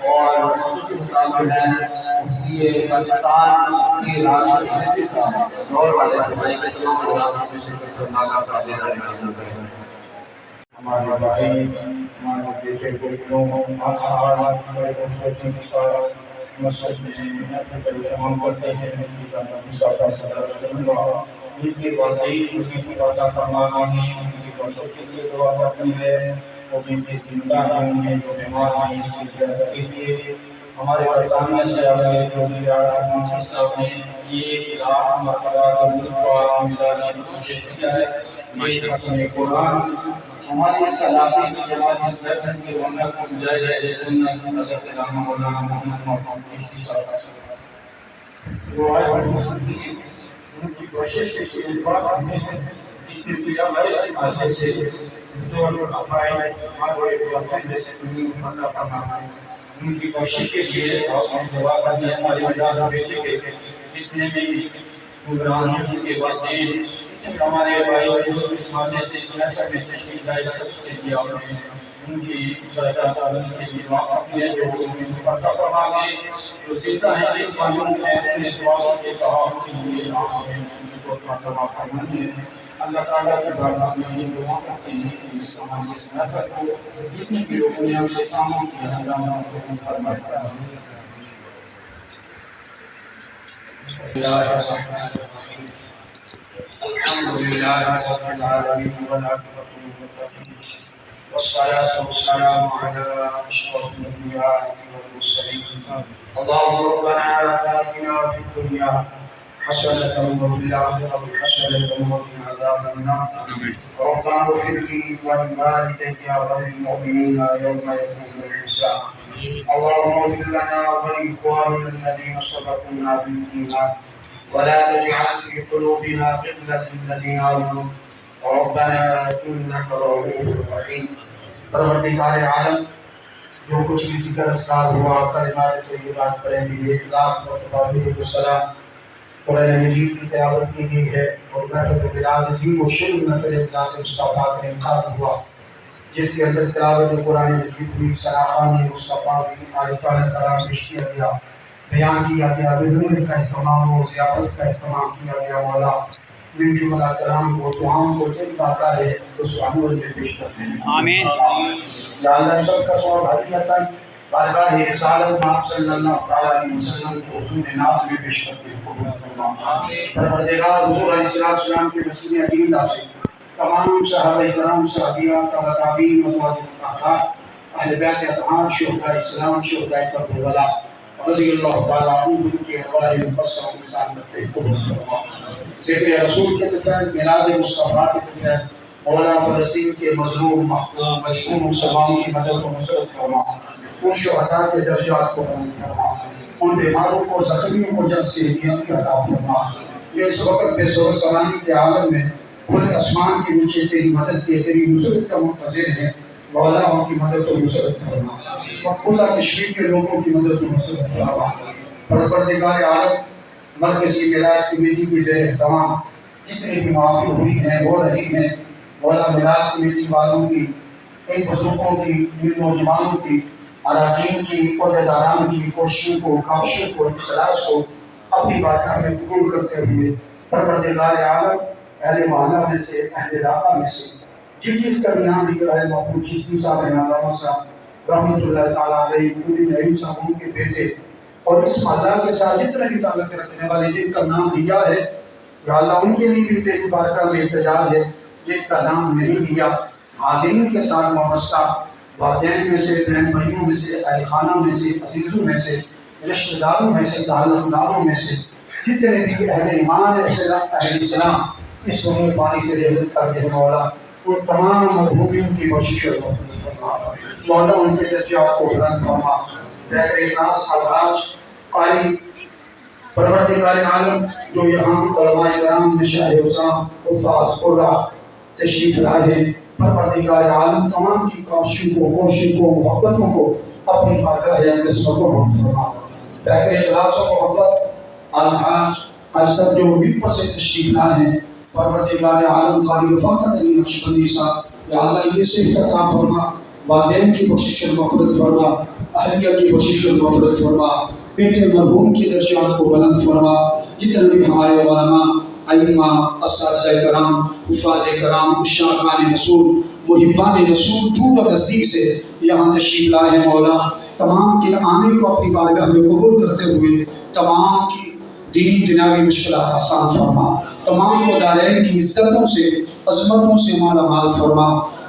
اور خصوصی مطالبہ ہے مفتی پاکستان مفتی راشد حسبی صاحب دور والے فرمائے کہ تمام حضرات کی شرکت فرما کر صاحب ہمارے بھائی، ہمارے بیٹے بیٹیوں، آسان ہمارے دوستوں کے ساتھ مسجد میں اہتمام کرتے ہیں ان کی والدین ان کی عطا فرمانا ہے، ان کی بخشش کے لیے دعا کرنی ہے، وہ بھی زندہ ہیں جو بیمار ہیں اس کی زیادہ کے لیے ہمارے برطانیہ سے آئے جو بھی آج صاحب نے یہ رات مرتبہ ملک کو ملا پیش کیا ہے، یہ قرآن ہماری سلاسی کی جماعت اس وقت کی رونق کو جائے جائے سنت حضرت علامہ مولانا محمد محمود عیسی صاحب وہ آئے ان کی کوشش کے بات ہمیں جتنے بھی ہمارے سماجے سے جو ہمارے ہمارے جیسے دنیا بندہ فرمائے ان کی کوشش کے لیے اور ہم دعا کرتے ہیں ہمارے اولاد بیٹے کے جتنے بھی گزران ہیں ان کے والدین ہمارے بھائی جو اس مادے سے جنتا میں تشریف لائے سب کے لیے اور ان کی برکات ان کے لیے واقع ہے جو ان کو عطا فرما دے، جو زندہ ہیں ایک قانون ہے اپنے دعا کے کہا کے لیے آمین ان کو عطا فرمائے۔ اللہ تعالیٰ کی بارگاہ میں یہ دعا کرتے ہیں کہ اس سماج سے سنت کو جتنے بھی لوگوں نے ہم سے کام کیا ہے اللہ کو فرمائے۔ الحمد لله رب العالمين والعاقبة للمتقين والصلاة والسلام على أشرف الأنبياء والمرسلين اللهم ربنا آتنا في الدنيا حسنة وفي الآخرة حسنة وقنا عذاب النار ربنا اغفر لي ولوالدي وللمؤمنين يوم يقوم الحساب اللهم اغفر لنا ولإخواننا الذين سبقونا بالإيمان ولا تجعل في قلوبنا غلا للذين آمنوا ربنا إنك رؤوف رحيم۔ پروردگار عالم جو کچھ بھی ذکر اذکار ہوا کلمات طیبات پڑھیں گے 1,00,000 مرتبہ درود و سلام قرآن مجید کی تلاوت کی گئی ہے اور محفل بلاد عظیم و شرم نفر بلاد مصطفیٰ کا انعقاد ہوا جس کے اندر تلاوت قرآن مجید ہوئی، سراخان مصطفیٰ کی عارفانہ کلام پیش کیا گیا، بیان کیا گیا، بدون کا اہتمام و ضیافت کا اہتمام کیا گیا۔ مولا ان جملہ کلام کو دعاؤں کو دل پاتا ہے اس عمل میں پیش کرتے ہیں آمین۔ یا اللہ سب کا سوال حقیقتاً بارگاہ رسالت آپ صلی اللہ علیہ وسلم کو اپنے نام میں پیش کرتے ہیں۔ پروردگار حضور علیہ السلام کے مسیح عقیدہ سے تمام صحابہ کرام صحابیات تابعین و اہل بیت اطہار شہداء اسلام شہداء کربلا رضی اللہ تعالیٰ عنہ کی ارواح مقدسہ کے ساتھ رکھتے قبول فرما۔ ذکر رسول کے تحت میلاد مصطفیٰ کے تحت مولانا فلسطین کے مظلوم محکوم مجبور مسلمانوں کی مدد و نصرت فرما، ان شہداء کے درجات کو بلند فرما، ان بیماروں کو زخمیوں کو جلد سے نیکی عطا فرما، جو اس وقت بے سر سلامتی کے عالم میں کھلے آسمان کے نیچے تیری مدد کے تیری نصرت کا منتظر ہے، مولا ان کی مدد و نصرت فرما، مقبوضہ کشمیر کے لوگوں کی مدد و نصرت فرما۔ پروردگار عالم مرکزی میلاد کمیٹی کی زیر اہتمام جتنی بھی معافی ہوئی ہیں ہو رہی ہیں، مولا میلاد کمیٹی والوں کی، ان بزرگوں کی، ان نوجوانوں کی، اراکین کی، عہدیداران کی کوششوں کو، کاوشوں کو، اخلاص کو اپنی بارگاہ میں قبول کرتے ہوئے پروردگار عالم اہل محلہ میں سے، اہل علاقہ میں سے جس کا نام لکھ رہا ہے محفوظ چشتی صاحب رحمہ صاحب رحمۃ اللہ تعالیٰ علیہ، پوری نعیم صاحب ان کے بیٹے اور اس محلہ کے ساتھ جتنے بھی تعلق رکھنے والے جن کا نام لیا ہے یا اللہ ان کے لیے بھی تیری بارگاہ میں التجا ہے، جن کا نام نہیں لیا حاضرین کے ساتھ وابستہ والدین میں سے، بہن بھائیوں میں سے، اہل خانہ میں سے، عزیزوں میں سے، رشتہ داروں میں سے، تعلق داروں میں سے جتنے بھی اہل ایمان اہل اسلام اس سونے پانی سے رحمت کرتے ہیں مولا، ان تمام مرحومین کی بخشش اور مغفرت فرما، مولا ان کے درجات کو بلند فرما۔ بہر اخلاص الراج قاری پروردگار عالم جو یہاں علماء کرام مشاہد حسام حفاظ قرہ تشریف لائے ہیں، پروردگار عالم تمام کی کاشوں کو، کوششوں کو، محبتوں کو اپنی بارگاہ اقدس میں قبول فرما۔ بہر اخلاص و محبت الحاج السد جو بھی پر سے تشریف لائے ہیں، پروردگار عالم قاری رفاقت علی نقشبندی صاحب یا اللہ یہ صحت عطا فرما، والدین کی بخشش اور مغفرت فرما، اہلیہ کی بخشش اور مغفرت فرما، بیٹے مرحوم کی درجات کو بلند فرما، جتنے بھی ہمارے علماء، ائمہ، اساتذہ کرام، حفاظ کرام، عشاقان رسول، محبان رسول دور و نزدیک سے یہاں تشریف لائے ہیں مولا، تمام کے آنے کو اپنی بارگاہ میں قبول کرتے ہوئے تمام کی دینی دنیاوی مشکلات آسان فرما، تمام کو دارین کی عزتوں سے، عظمتوں سے مالا مال فرما،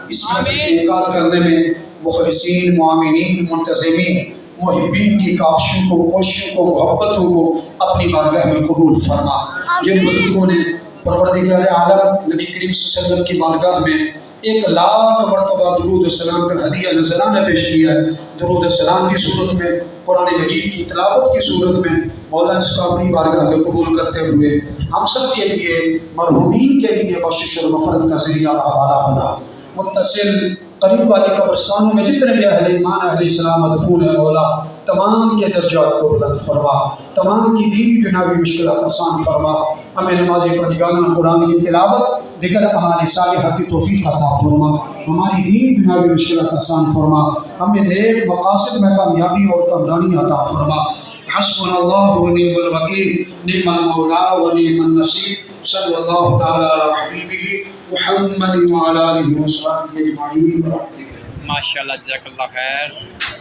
اس میں انعقاد کرنے میں مخلصین، معاملین، منتظمین، محبین کی کاوشوں کو، کوششوں کو، محبتوں کو اپنی بارگاہ میں قبول فرما۔ جن بزرگوں نے پروردگار عالم نبی کریم صلی اللہ علیہ وسلم کی بارگاہ میں 1,00,000 مرتبہ درود السلام کا ہدیہ نذرانہ پیش کیا ہے، درود السلام کی صورت میں، قرآن مجید کی تلاوت کی صورت میں، مولا اس کو اپنی بارگاہ میں قبول کرتے ہوئے ہم سب کے لیے، مرحومین کے لیے بخشش اور مغفرت کا ذریعہ حوالہ بنا۔ متصل قریب والے قبرستانوں میں جتنے بھی اہل ایمان اہل اسلام مدفون ہیں مولا، تمام کے درجات کو بلند فرما، تمام کی دینی دنیاوی مشکلات آسان فرما، ہمیں نماز پڑھنا، قرآن کی تلاوت، دیگر اعمال صالحہ کی توفیق عطا فرما، ہماری دینی دنیاوی مشکلات آسان فرما، ہمیں نیک مقاصد میں کامیابی اور کامرانی عطا فرما۔ حسبنا اللہ و نعم الوکیل، نعم المولا و نعم النصیر، صلی اللہ تعالی علی حبیبہ محمد وعلی آلہ وصحبہ اجمعین۔ ماشاءاللہ، جزاک اللہ خیر۔